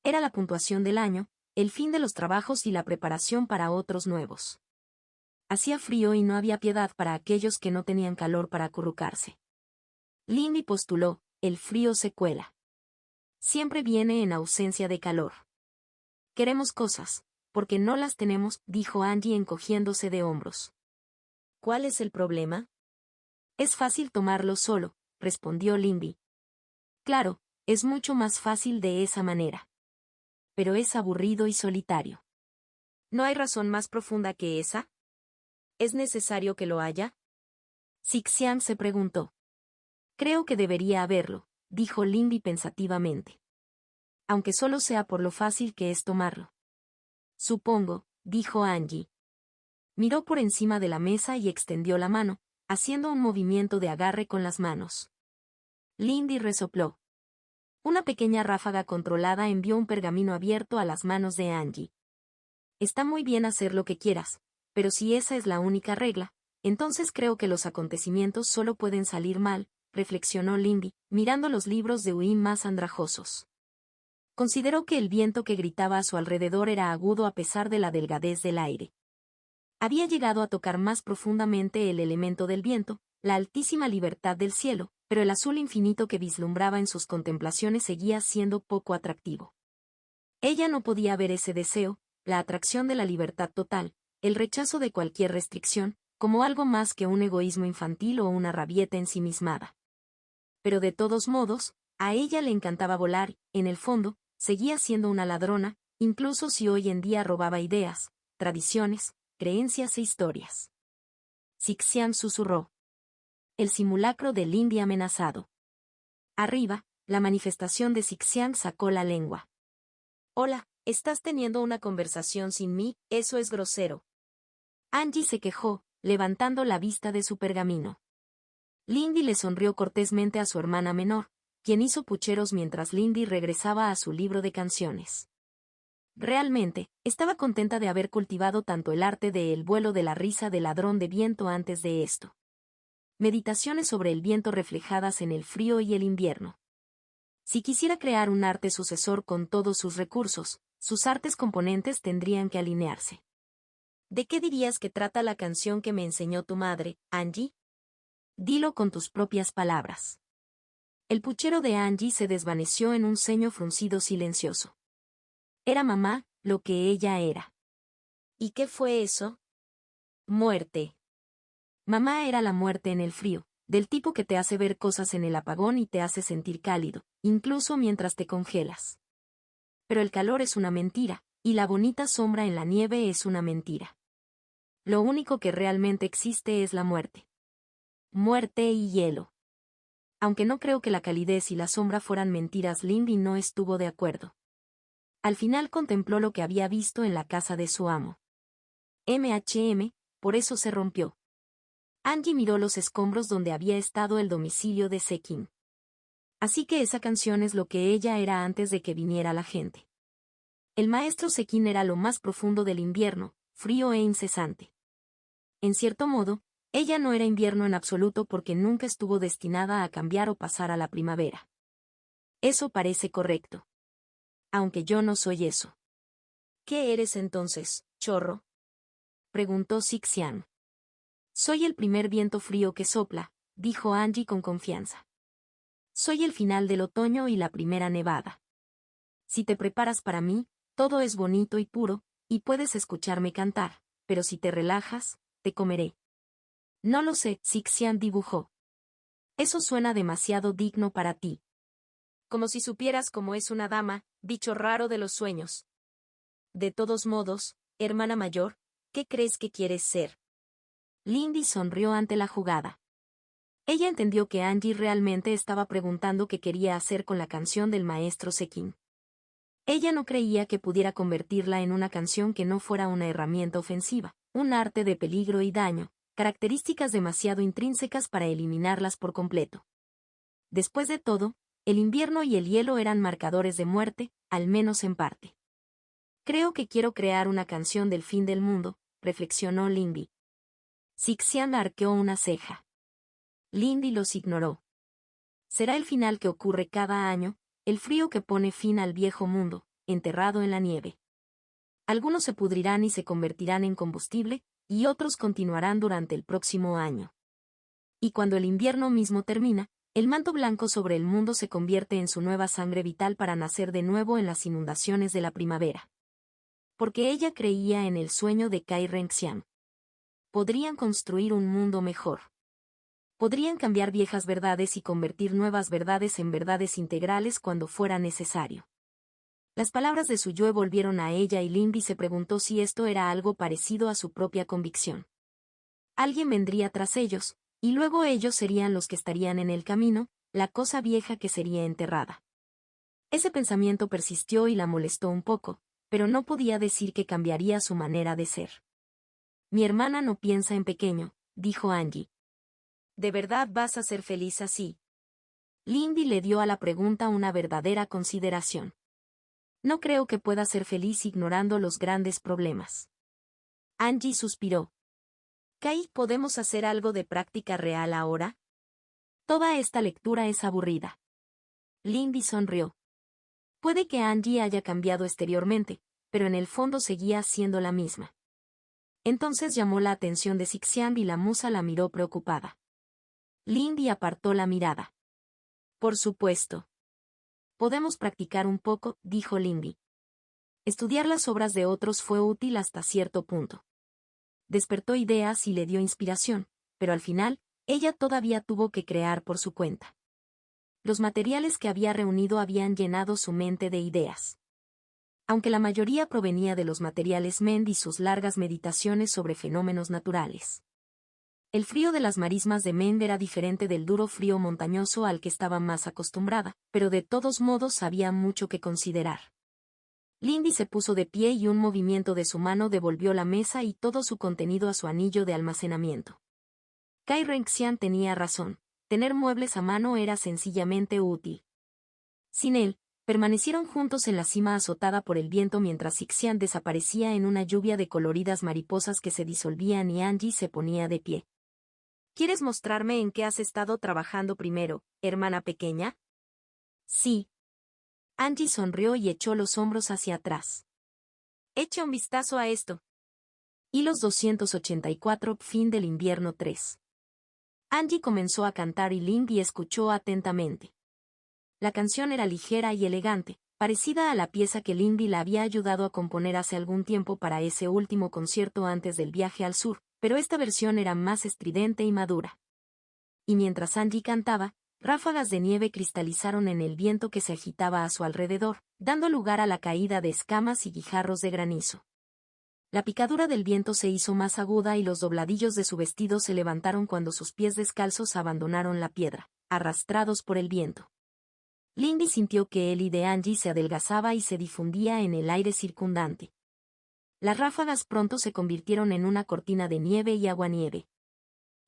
Era la puntuación del año, el fin de los trabajos y la preparación para otros nuevos. Hacía frío y no había piedad para aquellos que no tenían calor para acurrucarse. Lindy postuló, el frío se cuela. Siempre viene en ausencia de calor. Queremos cosas, porque no las tenemos, dijo Angie encogiéndose de hombros. ¿Cuál es el problema? Es fácil tomarlo solo, respondió Lindy. Claro, es mucho más fácil de esa manera. pero es aburrido y solitario. ¿No hay razón más profunda que esa? ¿Es necesario que lo haya? Sixian se preguntó. Creo que debería haberlo, dijo Lindy pensativamente. Aunque solo sea por lo fácil que es tomarlo. Supongo, dijo Angie. Miró por encima de la mesa y extendió la mano, haciendo un movimiento de agarre con las manos. Lindy resopló. Una pequeña ráfaga controlada envió un pergamino abierto a las manos de Angie. Está muy bien hacer lo que quieras, pero si esa es la única regla, entonces creo que los acontecimientos solo pueden salir mal, reflexionó Lindy, mirando los libros de Urim más andrajosos. Consideró que el viento que gritaba a su alrededor era agudo a pesar de la delgadez del aire. Había llegado a tocar más profundamente el elemento del viento, la altísima libertad del cielo, pero el azul infinito que vislumbraba en sus contemplaciones seguía siendo poco atractivo. Ella no podía ver ese deseo, la atracción de la libertad total, el rechazo de cualquier restricción, como algo más que un egoísmo infantil o una rabieta ensimismada. Pero de todos modos, a ella le encantaba volar, en el fondo, seguía siendo una ladrona, incluso si hoy en día robaba ideas, tradiciones, creencias e historias. Sixian susurró. El simulacro del Lindy amenazado. Arriba, la manifestación de Sixian sacó la lengua. Hola, estás teniendo una conversación sin mí, eso es grosero. Angie se quejó, levantando la vista de su pergamino. Lindy le sonrió cortésmente a su hermana menor, quien hizo pucheros mientras Lindy regresaba a su libro de canciones. Realmente, estaba contenta de haber cultivado tanto el arte de El vuelo de la risa del ladrón de viento antes de esto. Meditaciones sobre el viento reflejadas en el frío y el invierno. Si quisiera crear un arte sucesor con todos sus recursos, sus artes componentes tendrían que alinearse. ¿De qué dirías que trata la canción que me enseñó tu madre, Angie? Dilo con tus propias palabras. El puchero de Angie se desvaneció en un ceño fruncido silencioso. Era mamá, lo que ella era. ¿Y qué fue eso? Muerte. Mamá era la muerte en el frío, del tipo que te hace ver cosas en el apagón y te hace sentir cálido, incluso mientras te congelas. Pero el calor es una mentira, y la bonita sombra en la nieve es una mentira. Lo único que realmente existe es la muerte. Muerte y hielo. Aunque no creo que la calidez y la sombra fueran mentiras, Lindy no estuvo de acuerdo. Al final contempló lo que había visto en la casa de su amo. Por eso se rompió. Angie miró los escombros donde había estado el domicilio de Sekin. Así que esa canción es lo que ella era antes de que viniera la gente. El maestro Sekin era lo más profundo del invierno, frío e incesante. En cierto modo, ella no era invierno en absoluto porque nunca estuvo destinada a cambiar o pasar a la primavera. Eso parece correcto. Aunque yo no soy eso. ¿Qué eres entonces, chorro? Preguntó Sixian. Soy el primer viento frío que sopla, dijo Angie con confianza. Soy el final del otoño y la primera nevada. Si te preparas para mí, todo es bonito y puro, y puedes escucharme cantar, pero si te relajas, te comeré. No lo sé, Sixian dibujó. Eso suena demasiado digno para ti. Como si supieras cómo es una dama, bicho raro de los sueños. De todos modos, hermana mayor, ¿qué crees que quieres ser? Lindy sonrió ante la jugada. Ella entendió que Angie realmente estaba preguntando qué quería hacer con la canción del maestro Sekin. Ella no creía que pudiera convertirla en una canción que no fuera una herramienta ofensiva, un arte de peligro y daño, características demasiado intrínsecas para eliminarlas por completo. Después de todo, el invierno y el hielo eran marcadores de muerte, al menos en parte. Creo que quiero crear una canción del fin del mundo, reflexionó Lindy. Sixian arqueó una ceja. Lindy los ignoró. Será el final que ocurre cada año, el frío que pone fin al viejo mundo, enterrado en la nieve. Algunos se pudrirán y se convertirán en combustible, y otros continuarán durante el próximo año. Y cuando el invierno mismo termina, el manto blanco sobre el mundo se convierte en su nueva sangre vital para nacer de nuevo en las inundaciones de la primavera. Porque ella creía en el sueño de Kai Renxian. Podrían construir un mundo mejor. Podrían cambiar viejas verdades y convertir nuevas verdades en verdades integrales cuando fuera necesario. Las palabras de su yo volvieron a ella y Lindy se preguntó si esto era algo parecido a su propia convicción. Alguien vendría tras ellos, y luego ellos serían los que estarían en el camino, la cosa vieja que sería enterrada. Ese pensamiento persistió y la molestó un poco, pero no podía decir que cambiaría su manera de ser. Mi hermana no piensa en pequeño, dijo Angie. ¿De verdad vas a ser feliz así? Lindy le dio a la pregunta una verdadera consideración. No creo que pueda ser feliz ignorando los grandes problemas. Angie suspiró. Kai, ¿podemos hacer algo de práctica real ahora? Toda esta lectura es aburrida. Lindy sonrió. Puede que Angie haya cambiado exteriormente, pero en el fondo seguía siendo la misma. Entonces llamó la atención de Sixian y la musa la miró preocupada. Lindy apartó la mirada. Por supuesto. Podemos practicar un poco, dijo Lindy. Estudiar las obras de otros fue útil hasta cierto punto. Despertó ideas y le dio inspiración, pero al final, ella todavía tuvo que crear por su cuenta. Los materiales que había reunido habían llenado su mente de ideas. Aunque la mayoría provenía de los materiales Mend y sus largas meditaciones sobre fenómenos naturales. El frío de las marismas de Mend era diferente del duro frío montañoso al que estaba más acostumbrada, pero de todos modos había mucho que considerar. Lindy se puso de pie y un movimiento de su mano devolvió la mesa y todo su contenido a su anillo de almacenamiento. Kai Renxian tenía razón, tener muebles a mano era sencillamente útil. Sin él, permanecieron juntos en la cima azotada por el viento mientras Sixian desaparecía en una lluvia de coloridas mariposas que se disolvían y Angie se ponía de pie. ¿Quieres mostrarme en qué has estado trabajando primero, hermana pequeña? Sí. Angie sonrió y echó los hombros hacia atrás. Echa un vistazo a esto. Hilos 284, fin del invierno 3. Angie comenzó a cantar y Lindy escuchó atentamente. La canción era ligera y elegante, parecida a la pieza que Lindy la había ayudado a componer hace algún tiempo para ese último concierto antes del viaje al sur, pero esta versión era más estridente y madura. Y mientras Angie cantaba, ráfagas de nieve cristalizaron en el viento que se agitaba a su alrededor, dando lugar a la caída de escamas y guijarros de granizo. La picadura del viento se hizo más aguda y los dobladillos de su vestido se levantaron cuando sus pies descalzos abandonaron la piedra, arrastrados por el viento. Lindy sintió que el y de Angie se adelgazaba y se difundía en el aire circundante. Las ráfagas pronto se convirtieron en una cortina de nieve y aguanieve.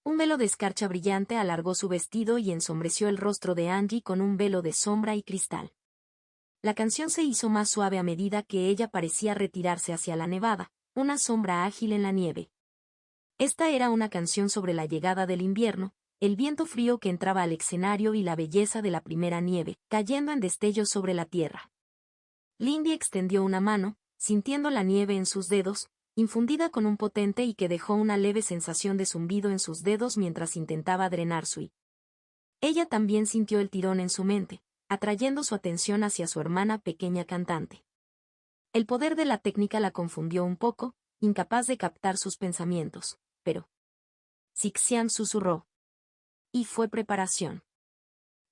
Un velo de escarcha brillante alargó su vestido y ensombreció el rostro de Angie con un velo de sombra y cristal. La canción se hizo más suave a medida que ella parecía retirarse hacia la nevada, una sombra ágil en la nieve. Esta era una canción sobre la llegada del invierno, el viento frío que entraba al escenario y la belleza de la primera nieve, cayendo en destellos sobre la tierra. Lindy extendió una mano, sintiendo la nieve en sus dedos, infundida con un potente y que dejó una leve sensación de zumbido en sus dedos mientras intentaba drenar su I. Ella también sintió el tirón en su mente, atrayendo su atención hacia su hermana pequeña cantante. El poder de la técnica la confundió un poco, incapaz de captar sus pensamientos, pero... Sixian susurró. Y fue preparación.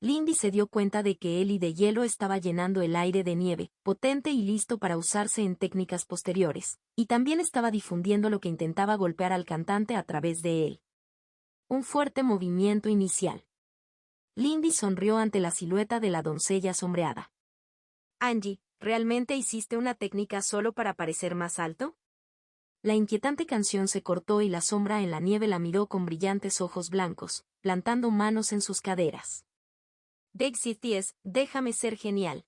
Lindy se dio cuenta de que el y de hielo estaba llenando el aire de nieve, potente y listo para usarse en técnicas posteriores, y también estaba difundiendo lo que intentaba golpear al cantante a través de él. Un fuerte movimiento inicial. Lindy sonrió ante la silueta de la doncella sombreada. Angie, ¿realmente hiciste una técnica solo para parecer más alto? La inquietante canción se cortó y la sombra en la nieve la miró con brillantes ojos blancos, plantando manos en sus caderas. Dexities, déjame ser genial.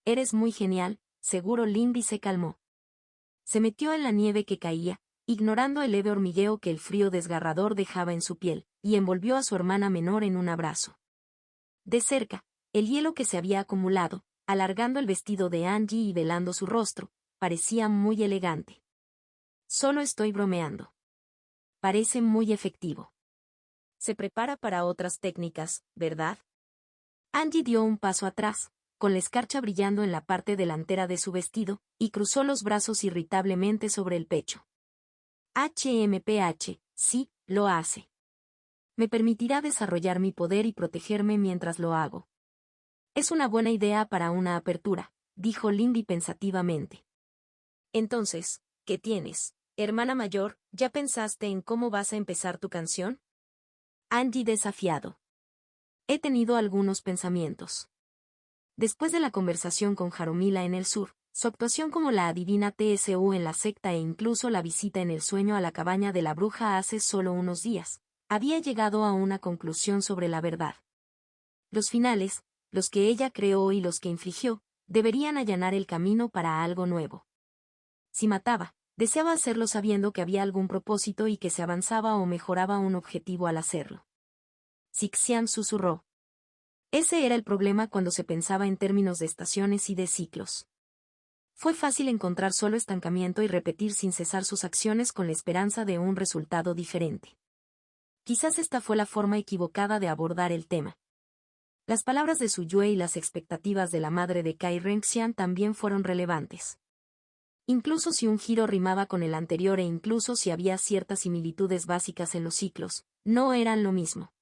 Eres muy genial, seguro. Lindy se calmó. Se metió en la nieve que caía, ignorando el leve hormigueo que el frío desgarrador dejaba en su piel, y envolvió a su hermana menor en un abrazo. De cerca, el hielo que se había acumulado, alargando el vestido de Angie y velando su rostro, parecía muy elegante. Solo estoy bromeando. Parece muy efectivo. Se prepara para otras técnicas, ¿verdad? Angie dio un paso atrás, con la escarcha brillando en la parte delantera de su vestido, y cruzó los brazos irritablemente sobre el pecho. HMPH, sí, lo hace. Me permitirá desarrollar mi poder y protegerme mientras lo hago. Es una buena idea para una apertura, dijo Lindy pensativamente. Entonces, ¿qué tienes, hermana mayor? ¿Ya pensaste en cómo vas a empezar tu canción? Angie desafiado. He tenido algunos pensamientos. Después de la conversación con Jaromila en el sur, su actuación como la adivina TSU en la secta e incluso la visita en el sueño a la cabaña de la bruja hace solo unos días, había llegado a una conclusión sobre la verdad. Los finales, los que ella creó y los que infligió, deberían allanar el camino para algo nuevo. Si mataba, deseaba hacerlo sabiendo que había algún propósito y que se avanzaba o mejoraba un objetivo al hacerlo. Sixian susurró. Ese era el problema cuando se pensaba en términos de estaciones y de ciclos. Fue fácil encontrar solo estancamiento y repetir sin cesar sus acciones con la esperanza de un resultado diferente. Quizás esta fue la forma equivocada de abordar el tema. Las palabras de Suyue y las expectativas de la madre de Kai Renxian también fueron relevantes. Incluso si un giro rimaba con el anterior e incluso si había ciertas similitudes básicas en los ciclos, no eran lo mismo.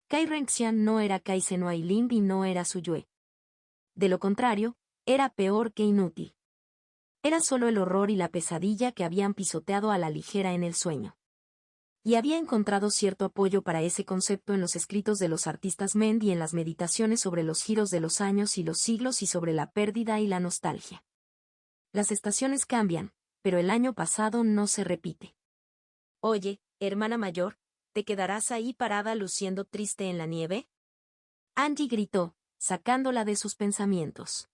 Kai Renxian no era Kai Senua y Lindy no era Suyue. De lo contrario, era peor que inútil. Era solo el horror y la pesadilla que habían pisoteado a la ligera en el sueño. Y había encontrado cierto apoyo para ese concepto en los escritos de los artistas Mend y en las meditaciones sobre los giros de los años y los siglos y sobre la pérdida y la nostalgia. Las estaciones cambian, pero el año pasado no se repite. Oye, hermana mayor, ¿te quedarás ahí parada luciendo triste en la nieve? Angie gritó, sacándola de sus pensamientos.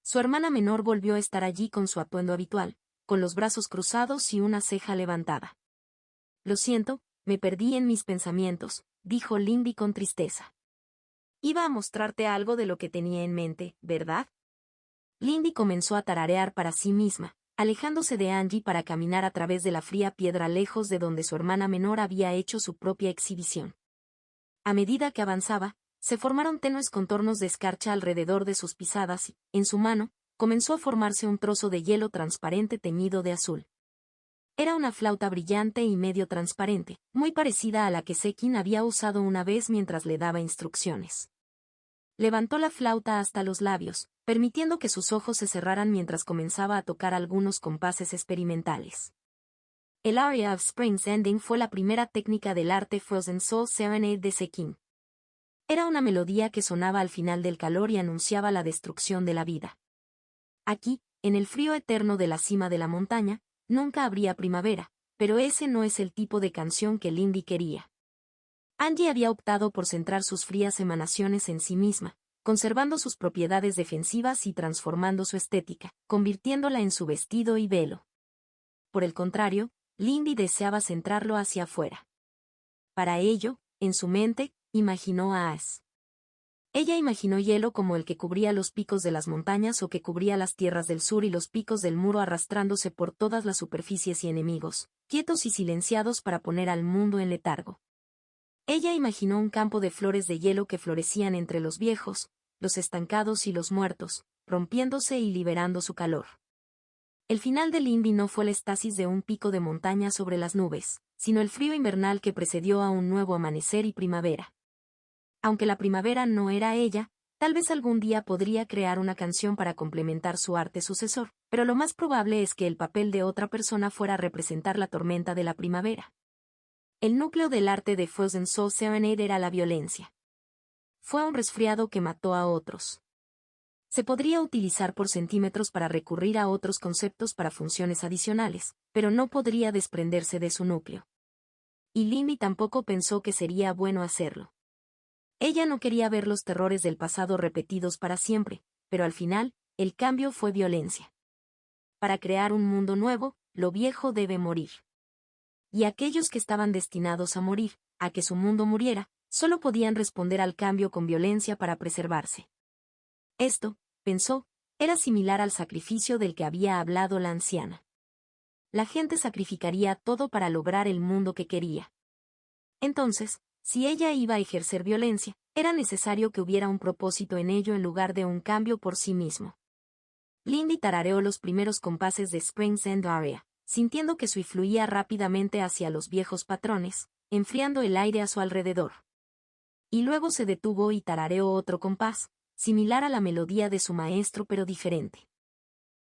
Su hermana menor volvió a estar allí con su atuendo habitual, con los brazos cruzados y una ceja levantada. Lo siento, me perdí en mis pensamientos, dijo Lindy con tristeza. Iba a mostrarte algo de lo que tenía en mente, ¿verdad? Lindy comenzó a tararear para sí misma, alejándose de Angie para caminar a través de la fría piedra lejos de donde su hermana menor había hecho su propia exhibición. A medida que avanzaba, se formaron tenues contornos de escarcha alrededor de sus pisadas y, en su mano, comenzó a formarse un trozo de hielo transparente teñido de azul. Era una flauta brillante y medio transparente, muy parecida a la que Sekin había usado una vez mientras le daba instrucciones. Levantó la flauta hasta los labios, permitiendo que sus ojos se cerraran mientras comenzaba a tocar algunos compases experimentales. El Aria of Spring's Ending fue la primera técnica del arte Frozen Soul Serenade de Sekin. Era una melodía que sonaba al final del calor y anunciaba la destrucción de la vida. Aquí, en el frío eterno de la cima de la montaña, nunca habría primavera, pero ese no es el tipo de canción que Lindy quería. Angie había optado por centrar sus frías emanaciones en sí misma, conservando sus propiedades defensivas y transformando su estética, convirtiéndola en su vestido y velo. Por el contrario, Lindy deseaba centrarlo hacia afuera. Para ello, en su mente, imaginó a As. Ella imaginó hielo como el que cubría los picos de las montañas o que cubría las tierras del sur y los picos del muro arrastrándose por todas las superficies y enemigos, quietos y silenciados para poner al mundo en letargo. Ella imaginó un campo de flores de hielo que florecían entre los viejos, los estancados y los muertos, rompiéndose y liberando su calor. El final de Lindy no fue la estasis de un pico de montaña sobre las nubes, sino el frío invernal que precedió a un nuevo amanecer y primavera. Aunque la primavera no era ella, tal vez algún día podría crear una canción para complementar su arte sucesor, pero lo más probable es que el papel de otra persona fuera representar la tormenta de la primavera. El núcleo del arte de Frozen Soul Serenade era la violencia. Fue un resfriado que mató a otros. Se podría utilizar por centímetros para recurrir a otros conceptos para funciones adicionales, pero no podría desprenderse de su núcleo. Y Lindy tampoco pensó que sería bueno hacerlo. Ella no quería ver los terrores del pasado repetidos para siempre, pero al final, el cambio fue violencia. Para crear un mundo nuevo, lo viejo debe morir. Y aquellos que estaban destinados a morir, a que su mundo muriera, solo podían responder al cambio con violencia para preservarse. Esto, pensó, era similar al sacrificio del que había hablado la anciana. La gente sacrificaría todo para lograr el mundo que quería. Entonces, si ella iba a ejercer violencia, era necesario que hubiera un propósito en ello en lugar de un cambio por sí mismo. Lindy tarareó los primeros compases de Spring's End Aria, sintiendo que su fluía rápidamente hacia los viejos patrones, enfriando el aire a su alrededor. Y luego se detuvo y tarareó otro compás, similar a la melodía de su maestro pero diferente.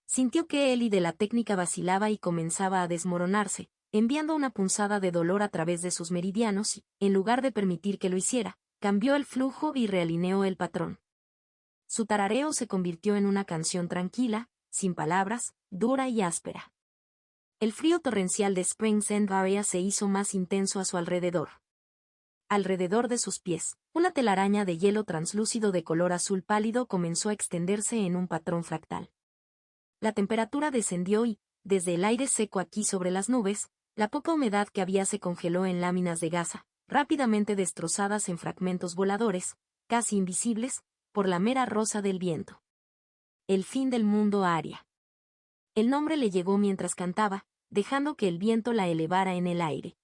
Sintió que Eli de la técnica vacilaba y comenzaba a desmoronarse, enviando una punzada de dolor a través de sus meridianos y, en lugar de permitir que lo hiciera, cambió el flujo y realineó el patrón. Su tarareo se convirtió en una canción tranquila, sin palabras, dura y áspera. El frío torrencial de Springs End Area se hizo más intenso a su alrededor. Alrededor de sus pies, una telaraña de hielo translúcido de color azul pálido comenzó a extenderse en un patrón fractal. La temperatura descendió y, desde el aire seco aquí sobre las nubes, la poca humedad que había se congeló en láminas de gasa, rápidamente destrozadas en fragmentos voladores, casi invisibles, por la mera rosa del viento. El fin del mundo a Aria. El nombre le llegó mientras cantaba, dejando que el viento la elevara en el aire.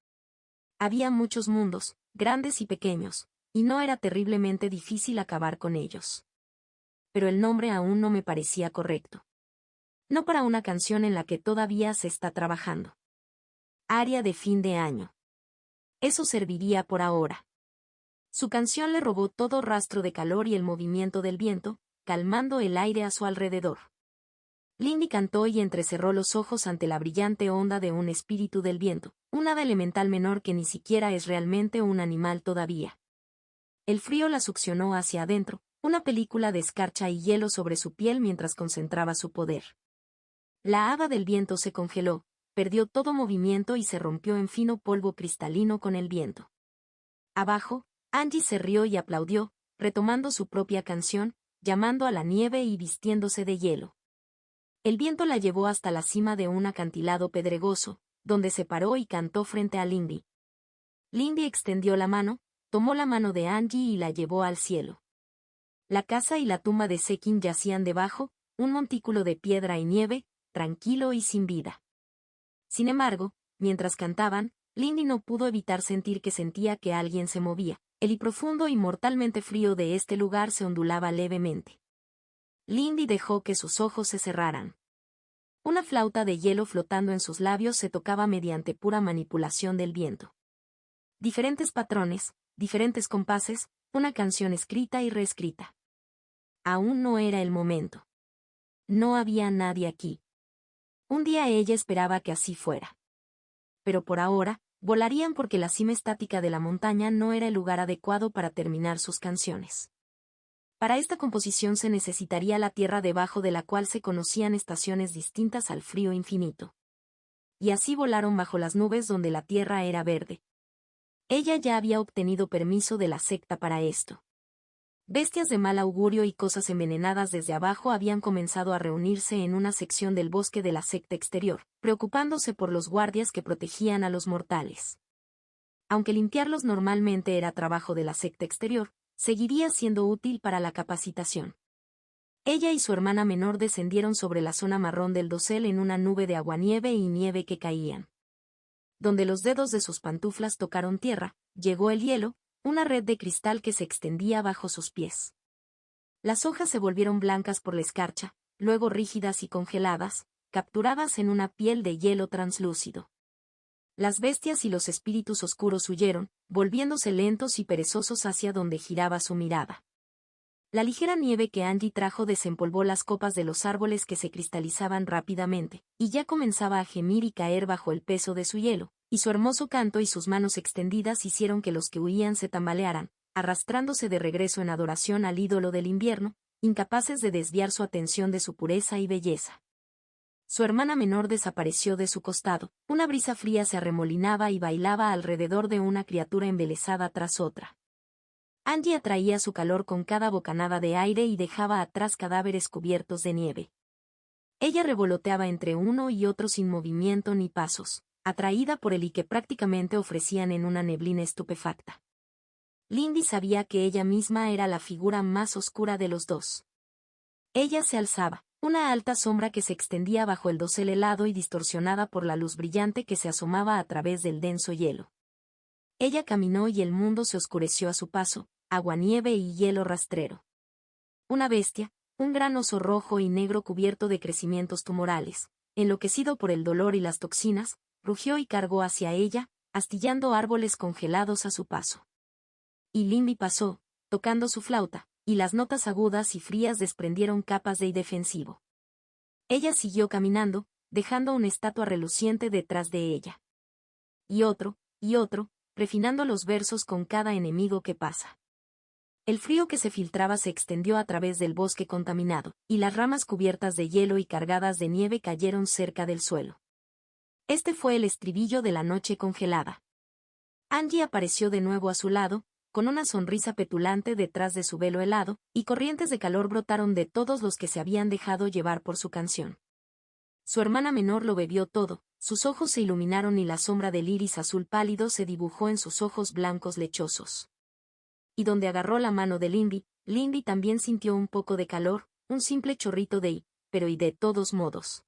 Había muchos mundos, grandes y pequeños, y no era terriblemente difícil acabar con ellos. Pero el nombre aún no me parecía correcto. No para una canción en la que todavía se está trabajando. Aria de fin de año. Eso serviría por ahora. Su canción le robó todo rastro de calor y el movimiento del viento, calmando el aire a su alrededor. Lindy cantó y entrecerró los ojos ante la brillante onda de un espíritu del viento, un hada elemental menor que ni siquiera es realmente un animal todavía. El frío la succionó hacia adentro, una película de escarcha y hielo sobre su piel mientras concentraba su poder. La hada del viento se congeló, perdió todo movimiento y se rompió en fino polvo cristalino con el viento. Abajo, Angie se rió y aplaudió, retomando su propia canción, llamando a la nieve y vistiéndose de hielo. El viento la llevó hasta la cima de un acantilado pedregoso, donde se paró y cantó frente a Lindy. Lindy extendió la mano, tomó la mano de Angie y la llevó al cielo. La casa y la tumba de Sekin yacían debajo, un montículo de piedra y nieve, tranquilo y sin vida. Sin embargo, mientras cantaban, Lindy no pudo evitar sentir que sentía que alguien se movía. El profundo y mortalmente frío de este lugar se ondulaba levemente. Lindy dejó que sus ojos se cerraran. Una flauta de hielo flotando en sus labios se tocaba mediante pura manipulación del viento. Diferentes patrones, diferentes compases, una canción escrita y reescrita. Aún no era el momento. No había nadie aquí. Un día ella esperaba que así fuera. Pero por ahora, volarían porque la cima estática de la montaña no era el lugar adecuado para terminar sus canciones. Para esta composición se necesitaría la tierra debajo de la cual se conocían estaciones distintas al frío infinito. Y así volaron bajo las nubes donde la tierra era verde. Ella ya había obtenido permiso de la secta para esto. Bestias de mal augurio y cosas envenenadas desde abajo habían comenzado a reunirse en una sección del bosque de la secta exterior, preocupándose por los guardias que protegían a los mortales. Aunque limpiarlos normalmente era trabajo de la secta exterior, seguiría siendo útil para la capacitación. Ella y su hermana menor descendieron sobre la zona marrón del dosel en una nube de aguanieve y nieve que caían. Donde los dedos de sus pantuflas tocaron tierra, llegó el hielo, una red de cristal que se extendía bajo sus pies. Las hojas se volvieron blancas por la escarcha, luego rígidas y congeladas, capturadas en una piel de hielo translúcido. Las bestias y los espíritus oscuros huyeron, volviéndose lentos y perezosos hacia donde giraba su mirada. La ligera nieve que Angie trajo desempolvó las copas de los árboles que se cristalizaban rápidamente, y ya comenzaba a gemir y caer bajo el peso de su hielo, y su hermoso canto y sus manos extendidas hicieron que los que huían se tambalearan, arrastrándose de regreso en adoración al ídolo del invierno, incapaces de desviar su atención de su pureza y belleza. Su hermana menor desapareció de su costado, una brisa fría se arremolinaba y bailaba alrededor de una criatura embelesada tras otra. Angie atraía su calor con cada bocanada de aire y dejaba atrás cadáveres cubiertos de nieve. Ella revoloteaba entre uno y otro sin movimiento ni pasos, atraída por el y que prácticamente ofrecían en una neblina estupefacta. Lindy sabía que ella misma era la figura más oscura de los dos. Ella se alzaba, una alta sombra que se extendía bajo el dosel helado y distorsionada por la luz brillante que se asomaba a través del denso hielo. Ella caminó y el mundo se oscureció a su paso, aguanieve y hielo rastrero. Una bestia, un gran oso rojo y negro cubierto de crecimientos tumorales, enloquecido por el dolor y las toxinas, rugió y cargó hacia ella, astillando árboles congelados a su paso. Y Lindy pasó, tocando su flauta, y las notas agudas y frías desprendieron capas de indefensivo. Ella siguió caminando, dejando una estatua reluciente detrás de ella. Y otro, refinando los versos con cada enemigo que pasa. El frío que se filtraba se extendió a través del bosque contaminado, y las ramas cubiertas de hielo y cargadas de nieve cayeron cerca del suelo. Este fue el estribillo de la noche congelada. Angie apareció de nuevo a su lado, con una sonrisa petulante detrás de su velo helado, y corrientes de calor brotaron de todos los que se habían dejado llevar por su canción. Su hermana menor lo bebió todo, sus ojos se iluminaron y la sombra del iris azul pálido se dibujó en sus ojos blancos lechosos. Y donde agarró la mano de Lindy también sintió un poco de calor, un simple chorrito pero y de todos modos.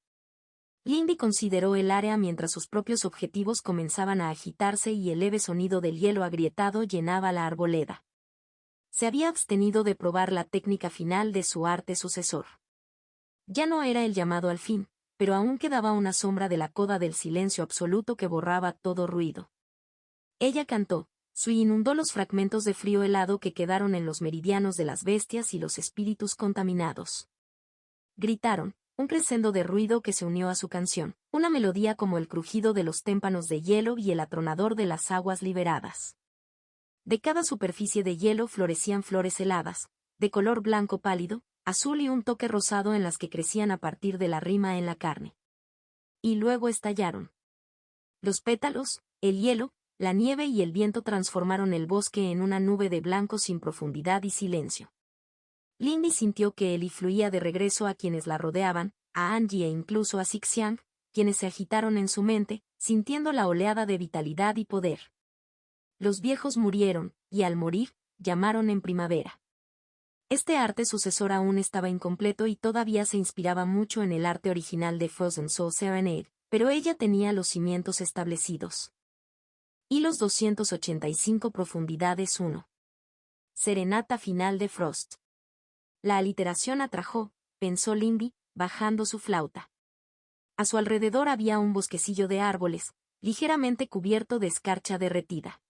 Lindy consideró el área mientras sus propios objetivos comenzaban a agitarse y el leve sonido del hielo agrietado llenaba la arboleda. Se había abstenido de probar la técnica final de su arte sucesor. Ya no era el llamado al fin, pero aún quedaba una sombra de la coda del silencio absoluto que borraba todo ruido. Ella cantó. Su inundó los fragmentos de frío helado que quedaron en los meridianos de las bestias y los espíritus contaminados. Gritaron, un crescendo de ruido que se unió a su canción, una melodía como el crujido de los témpanos de hielo y el atronador de las aguas liberadas. De cada superficie de hielo florecían flores heladas, de color blanco pálido, azul y un toque rosado en las que crecían a partir de la rima en la carne. Y luego estallaron. Los pétalos, el hielo, la nieve y el viento transformaron el bosque en una nube de blanco sin profundidad y silencio. Lindy sintió que Ellie fluía de regreso a quienes la rodeaban, a Angie e incluso a Xixiang, quienes se agitaron en su mente, sintiendo la oleada de vitalidad y poder. Los viejos murieron, y al morir, llamaron en primavera. Este arte sucesor aún estaba incompleto y todavía se inspiraba mucho en el arte original de Frozen Soul Serenade, pero ella tenía los cimientos establecidos. Hilos 285 Profundidades 1. Serenata final de Frost. La aliteración atrajo, pensó Lindy, bajando su flauta. A su alrededor había un bosquecillo de árboles, ligeramente cubierto de escarcha derretida.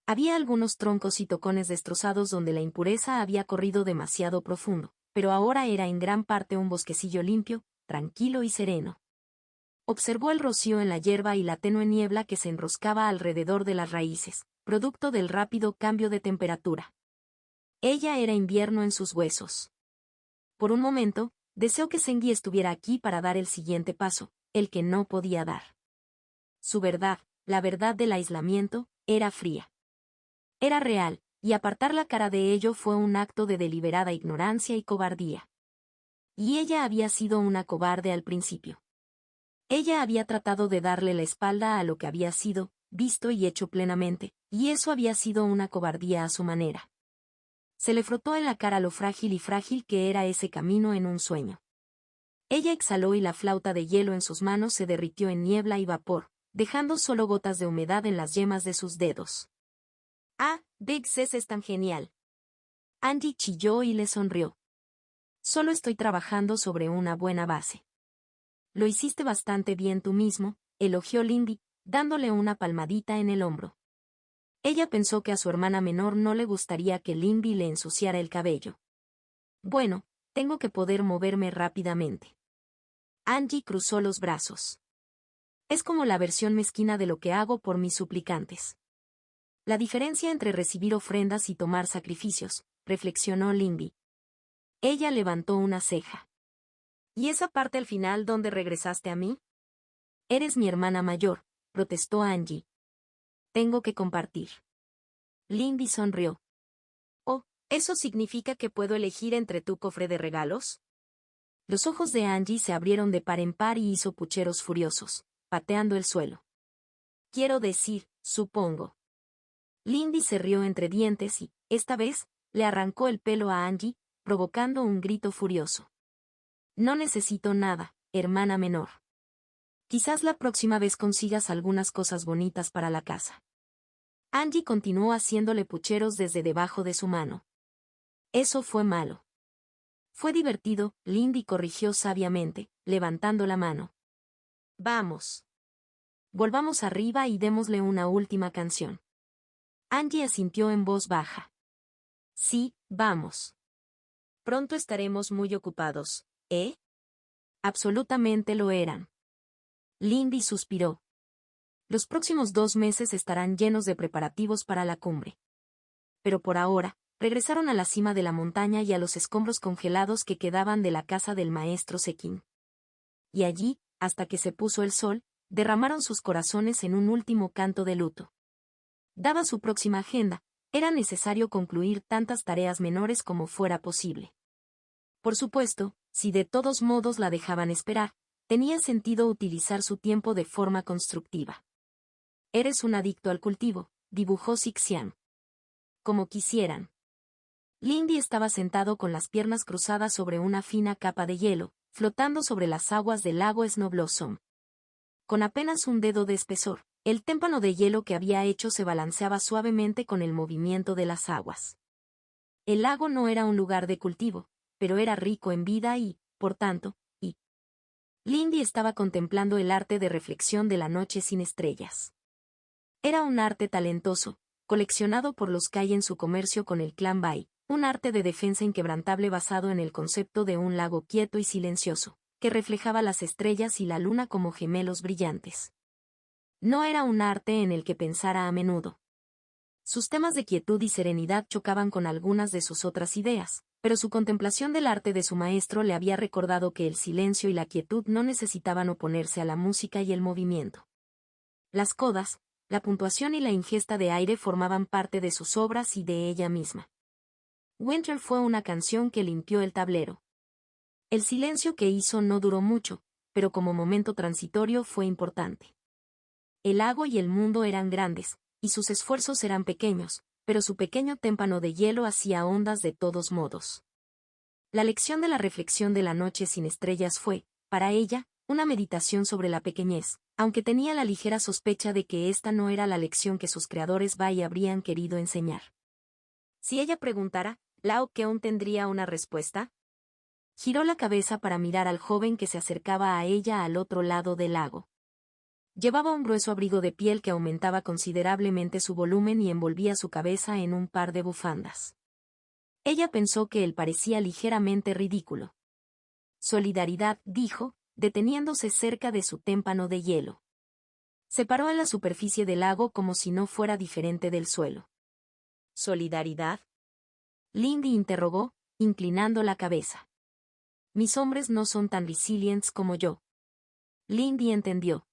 Había algunos troncos y tocones destrozados donde la impureza había corrido demasiado profundo, pero ahora era en gran parte un bosquecillo limpio, tranquilo y sereno. Observó el rocío en la hierba y la tenue niebla que se enroscaba alrededor de las raíces, producto del rápido cambio de temperatura. Ella era invierno en sus huesos. Por un momento, deseó que Sengi estuviera aquí para dar el siguiente paso, el que no podía dar. Su verdad, la verdad del aislamiento, era fría. Era real, y apartar la cara de ello fue un acto de deliberada ignorancia y cobardía. Y ella había sido una cobarde al principio. Ella había tratado de darle la espalda a lo que había sido, visto y hecho plenamente, y eso había sido una cobardía a su manera. Se le frotó en la cara lo frágil y frágil que era ese camino en un sueño. Ella exhaló y la flauta de hielo en sus manos se derritió en niebla y vapor, dejando solo gotas de humedad en las yemas de sus dedos. Ah, Big Sis es tan genial. Angie chilló y le sonrió. Solo estoy trabajando sobre una buena base. Lo hiciste bastante bien tú mismo, elogió Lindy, dándole una palmadita en el hombro. Ella pensó que a su hermana menor no le gustaría que Lindy le ensuciara el cabello. Bueno, tengo que poder moverme rápidamente. Angie cruzó los brazos. Es como la versión mezquina de lo que hago por mis suplicantes. La diferencia entre recibir ofrendas y tomar sacrificios, reflexionó Lindy. Ella levantó una ceja. ¿Y esa parte al final donde regresaste a mí? Eres mi hermana mayor, protestó Angie. Tengo que compartir. Lindy sonrió. Oh, ¿eso significa que puedo elegir entre tu cofre de regalos? Los ojos de Angie se abrieron de par en par y hizo pucheros furiosos, pateando el suelo. Quiero decir, supongo. Lindy se rió entre dientes y, esta vez, le arrancó el pelo a Angie, provocando un grito furioso. No necesito nada, hermana menor. Quizás la próxima vez consigas algunas cosas bonitas para la casa. Angie continuó haciéndole pucheros desde debajo de su mano. Eso fue malo. Fue divertido, Lindy corrigió sabiamente, levantando la mano. Vamos. Volvamos arriba y démosle una última canción. Angie asintió en voz baja. Sí, vamos. Pronto estaremos muy ocupados, ¿eh? Absolutamente lo eran. Lindy suspiró. Los próximos 2 meses estarán llenos de preparativos para la cumbre. Pero por ahora, regresaron a la cima de la montaña y a los escombros congelados que quedaban de la casa del maestro Sekin. Y allí, hasta que se puso el sol, derramaron sus corazones en un último canto de luto. Dada su próxima agenda, era necesario concluir tantas tareas menores como fuera posible. Por supuesto, si de todos modos la dejaban esperar, tenía sentido utilizar su tiempo de forma constructiva. Eres un adicto al cultivo, dibujó Sixian. Como quisieran. Lindy estaba sentado con las piernas cruzadas sobre una fina capa de hielo, flotando sobre las aguas del lago Snow Blossom. Con apenas un dedo de espesor, el témpano de hielo que había hecho se balanceaba suavemente con el movimiento de las aguas. El lago no era un lugar de cultivo, pero era rico en vida y, por tanto, Lindy estaba contemplando el arte de reflexión de la noche sin estrellas. Era un arte talentoso, coleccionado por los Kai en su comercio con el clan Bai, un arte de defensa inquebrantable basado en el concepto de un lago quieto y silencioso, que reflejaba las estrellas y la luna como gemelos brillantes. No era un arte en el que pensara a menudo. Sus temas de quietud y serenidad chocaban con algunas de sus otras ideas, pero su contemplación del arte de su maestro le había recordado que el silencio y la quietud no necesitaban oponerse a la música y el movimiento. Las codas, la puntuación y la ingesta de aire formaban parte de sus obras y de ella misma. Winter fue una canción que limpió el tablero. El silencio que hizo no duró mucho, pero como momento transitorio fue importante. El lago y el mundo eran grandes, y sus esfuerzos eran pequeños, pero su pequeño témpano de hielo hacía ondas de todos modos. La lección de la reflexión de la noche sin estrellas fue, para ella, una meditación sobre la pequeñez, aunque tenía la ligera sospecha de que esta no era la lección que sus creadores Bai habrían querido enseñar. Si ella preguntara, ¿Lao Keun tendría una respuesta? Giró la cabeza para mirar al joven que se acercaba a ella al otro lado del lago. Llevaba un grueso abrigo de piel que aumentaba considerablemente su volumen y envolvía su cabeza en un par de bufandas. Ella pensó que él parecía ligeramente ridículo. Solidaridad, dijo, deteniéndose cerca de su témpano de hielo. Se paró en la superficie del lago como si no fuera diferente del suelo. ¿Solidaridad? Lindy interrogó, inclinando la cabeza. Mis hombres no son tan resilientes como yo. Lindy entendió.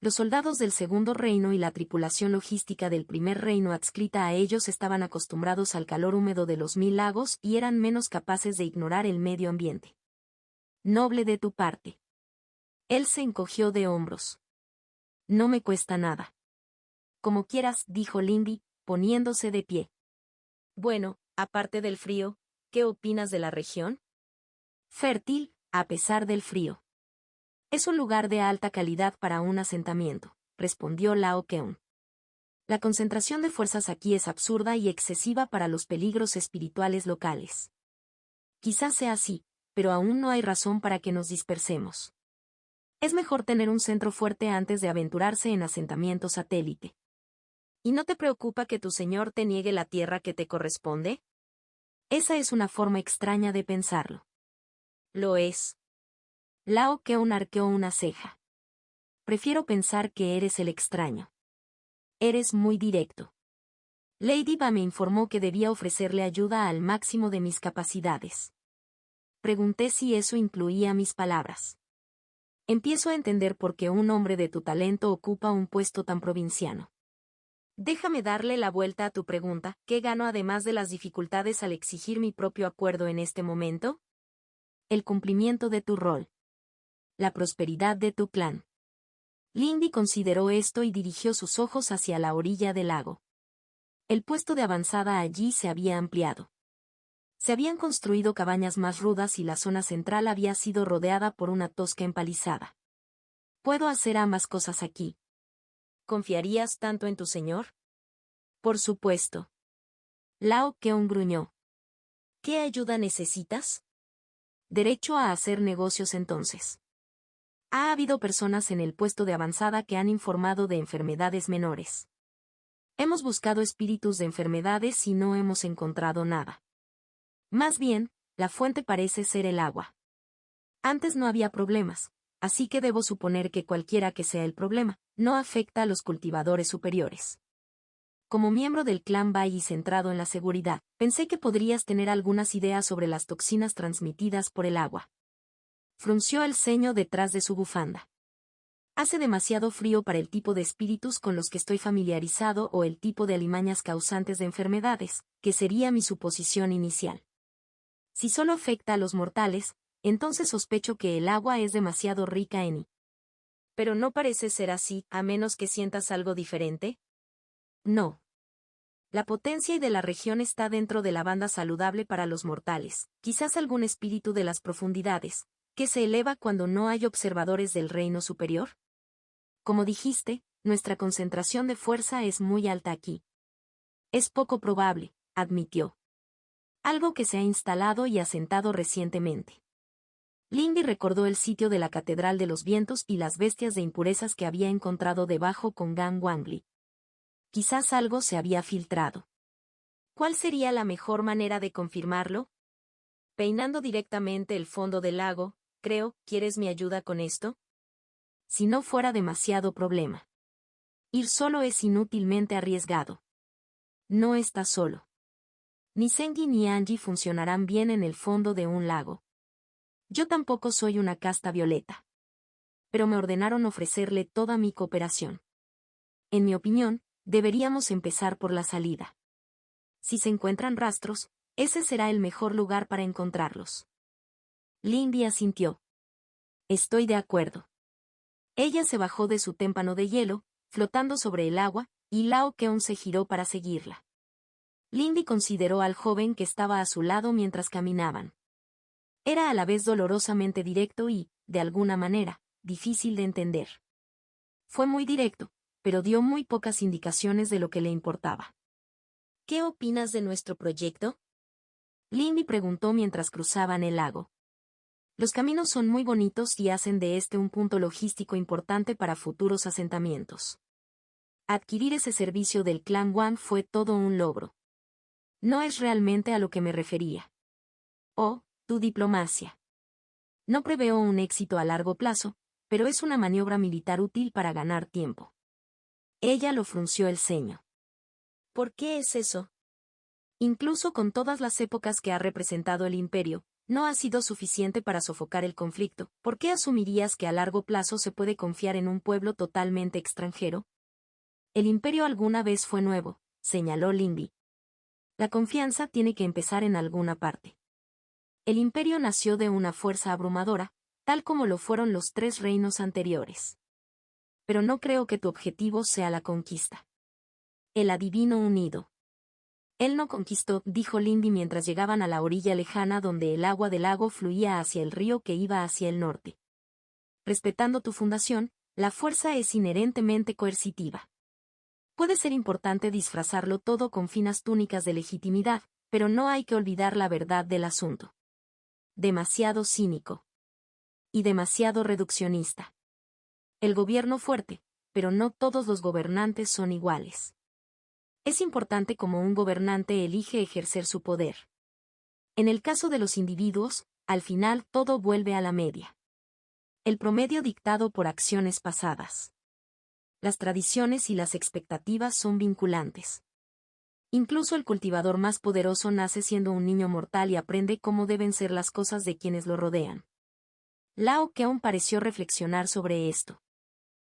Los soldados del Segundo Reino y la tripulación logística del Primer Reino adscrita a ellos estaban acostumbrados al calor húmedo de los 1000 lagos y eran menos capaces de ignorar el medio ambiente. Noble de tu parte. Él se encogió de hombros. No me cuesta nada. Como quieras, dijo Lindy, poniéndose de pie. Bueno, aparte del frío, ¿qué opinas de la región? Fértil, a pesar del frío. Es un lugar de alta calidad para un asentamiento, respondió Lao Keun. La concentración de fuerzas aquí es absurda y excesiva para los peligros espirituales locales. Quizás sea así, pero aún no hay razón para que nos dispersemos. Es mejor tener un centro fuerte antes de aventurarse en asentamientos satélite. ¿Y no te preocupa que tu señor te niegue la tierra que te corresponde? Esa es una forma extraña de pensarlo. Lo es. Lao Keun arqueó una ceja. Prefiero pensar que eres el extraño. Eres muy directo. Lady Ba me informó que debía ofrecerle ayuda al máximo de mis capacidades. Pregunté si eso incluía mis palabras. Empiezo a entender por qué un hombre de tu talento ocupa un puesto tan provinciano. Déjame darle la vuelta a tu pregunta, ¿qué gano además de las dificultades al exigir mi propio acuerdo en este momento? El cumplimiento de tu rol. La prosperidad de tu clan. Lindy consideró esto y dirigió sus ojos hacia la orilla del lago. El puesto de avanzada allí se había ampliado. Se habían construido cabañas más rudas y la zona central había sido rodeada por una tosca empalizada. Puedo hacer ambas cosas aquí. ¿Confiarías tanto en tu señor? Por supuesto. Lao Keun gruñó. ¿Qué ayuda necesitas? Derecho a hacer negocios entonces. Ha habido personas en el puesto de avanzada que han informado de enfermedades menores. Hemos buscado espíritus de enfermedades y no hemos encontrado nada. Más bien, la fuente parece ser el agua. Antes no había problemas, así que debo suponer que cualquiera que sea el problema, no afecta a los cultivadores superiores. Como miembro del clan Bai y centrado en la seguridad, pensé que podrías tener algunas ideas sobre las toxinas transmitidas por el agua. Frunció el ceño detrás de su bufanda. Hace demasiado frío para el tipo de espíritus con los que estoy familiarizado o el tipo de alimañas causantes de enfermedades, que sería mi suposición inicial. Si solo afecta a los mortales, entonces sospecho que el agua es demasiado rica en I. Pero no parece ser así, a menos que sientas algo diferente. No. La potencia y de la región está dentro de la banda saludable para los mortales, quizás algún espíritu de las profundidades, que se eleva cuando no hay observadores del reino superior. Como dijiste, nuestra concentración de fuerza es muy alta aquí. Es poco probable, admitió. Algo que se ha instalado y asentado recientemente. Lindy recordó el sitio de la Catedral de los Vientos y las bestias de impurezas que había encontrado debajo con Gang Wangli. Quizás algo se había filtrado. ¿Cuál sería la mejor manera de confirmarlo? Peinando directamente el fondo del lago, creo, ¿quieres mi ayuda con esto? Si no fuera demasiado problema. Ir solo es inútilmente arriesgado. No estás solo. Ni Sengi ni Angie funcionarán bien en el fondo de un lago. Yo tampoco soy una casta violeta. Pero me ordenaron ofrecerle toda mi cooperación. En mi opinión, deberíamos empezar por la salida. Si se encuentran rastros, ese será el mejor lugar para encontrarlos. Lindy asintió. Estoy de acuerdo. Ella se bajó de su témpano de hielo, flotando sobre el agua, y Lao Keon se giró para seguirla. Lindy consideró al joven que estaba a su lado mientras caminaban. Era a la vez dolorosamente directo y, de alguna manera, difícil de entender. Fue muy directo, pero dio muy pocas indicaciones de lo que le importaba. ¿Qué opinas de nuestro proyecto? Lindy preguntó mientras cruzaban el lago. Los caminos son muy bonitos y hacen de este un punto logístico importante para futuros asentamientos. Adquirir ese servicio del clan Wang fue todo un logro. No es realmente a lo que me refería. Oh, tu diplomacia. No preveo un éxito a largo plazo, pero es una maniobra militar útil para ganar tiempo. Ella lo frunció el ceño. ¿Por qué es eso? Incluso con todas las épocas que ha representado el imperio, no ha sido suficiente para sofocar el conflicto. ¿Por qué asumirías que a largo plazo se puede confiar en un pueblo totalmente extranjero? El imperio alguna vez fue nuevo, señaló Lindy. La confianza tiene que empezar en alguna parte. El imperio nació de una fuerza abrumadora, tal como lo fueron los 3 reinos anteriores. Pero no creo que tu objetivo sea la conquista. El adivino unido. Él no conquistó, dijo Lindy mientras llegaban a la orilla lejana donde el agua del lago fluía hacia el río que iba hacia el norte. Respetando tu fundación, la fuerza es inherentemente coercitiva. Puede ser importante disfrazarlo todo con finas túnicas de legitimidad, pero no hay que olvidar la verdad del asunto. Demasiado cínico. Y demasiado reduccionista. El gobierno fuerte, pero no todos los gobernantes son iguales. Es importante cómo un gobernante elige ejercer su poder. En el caso de los individuos, al final todo vuelve a la media. El promedio dictado por acciones pasadas. Las tradiciones y las expectativas son vinculantes. Incluso el cultivador más poderoso nace siendo un niño mortal y aprende cómo deben ser las cosas de quienes lo rodean. Lao Keon pareció reflexionar sobre esto.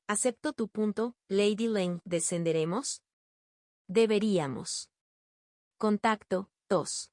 Acepto tu punto, Lady Leng. ¿Descenderemos? Deberíamos. Contacto, tos.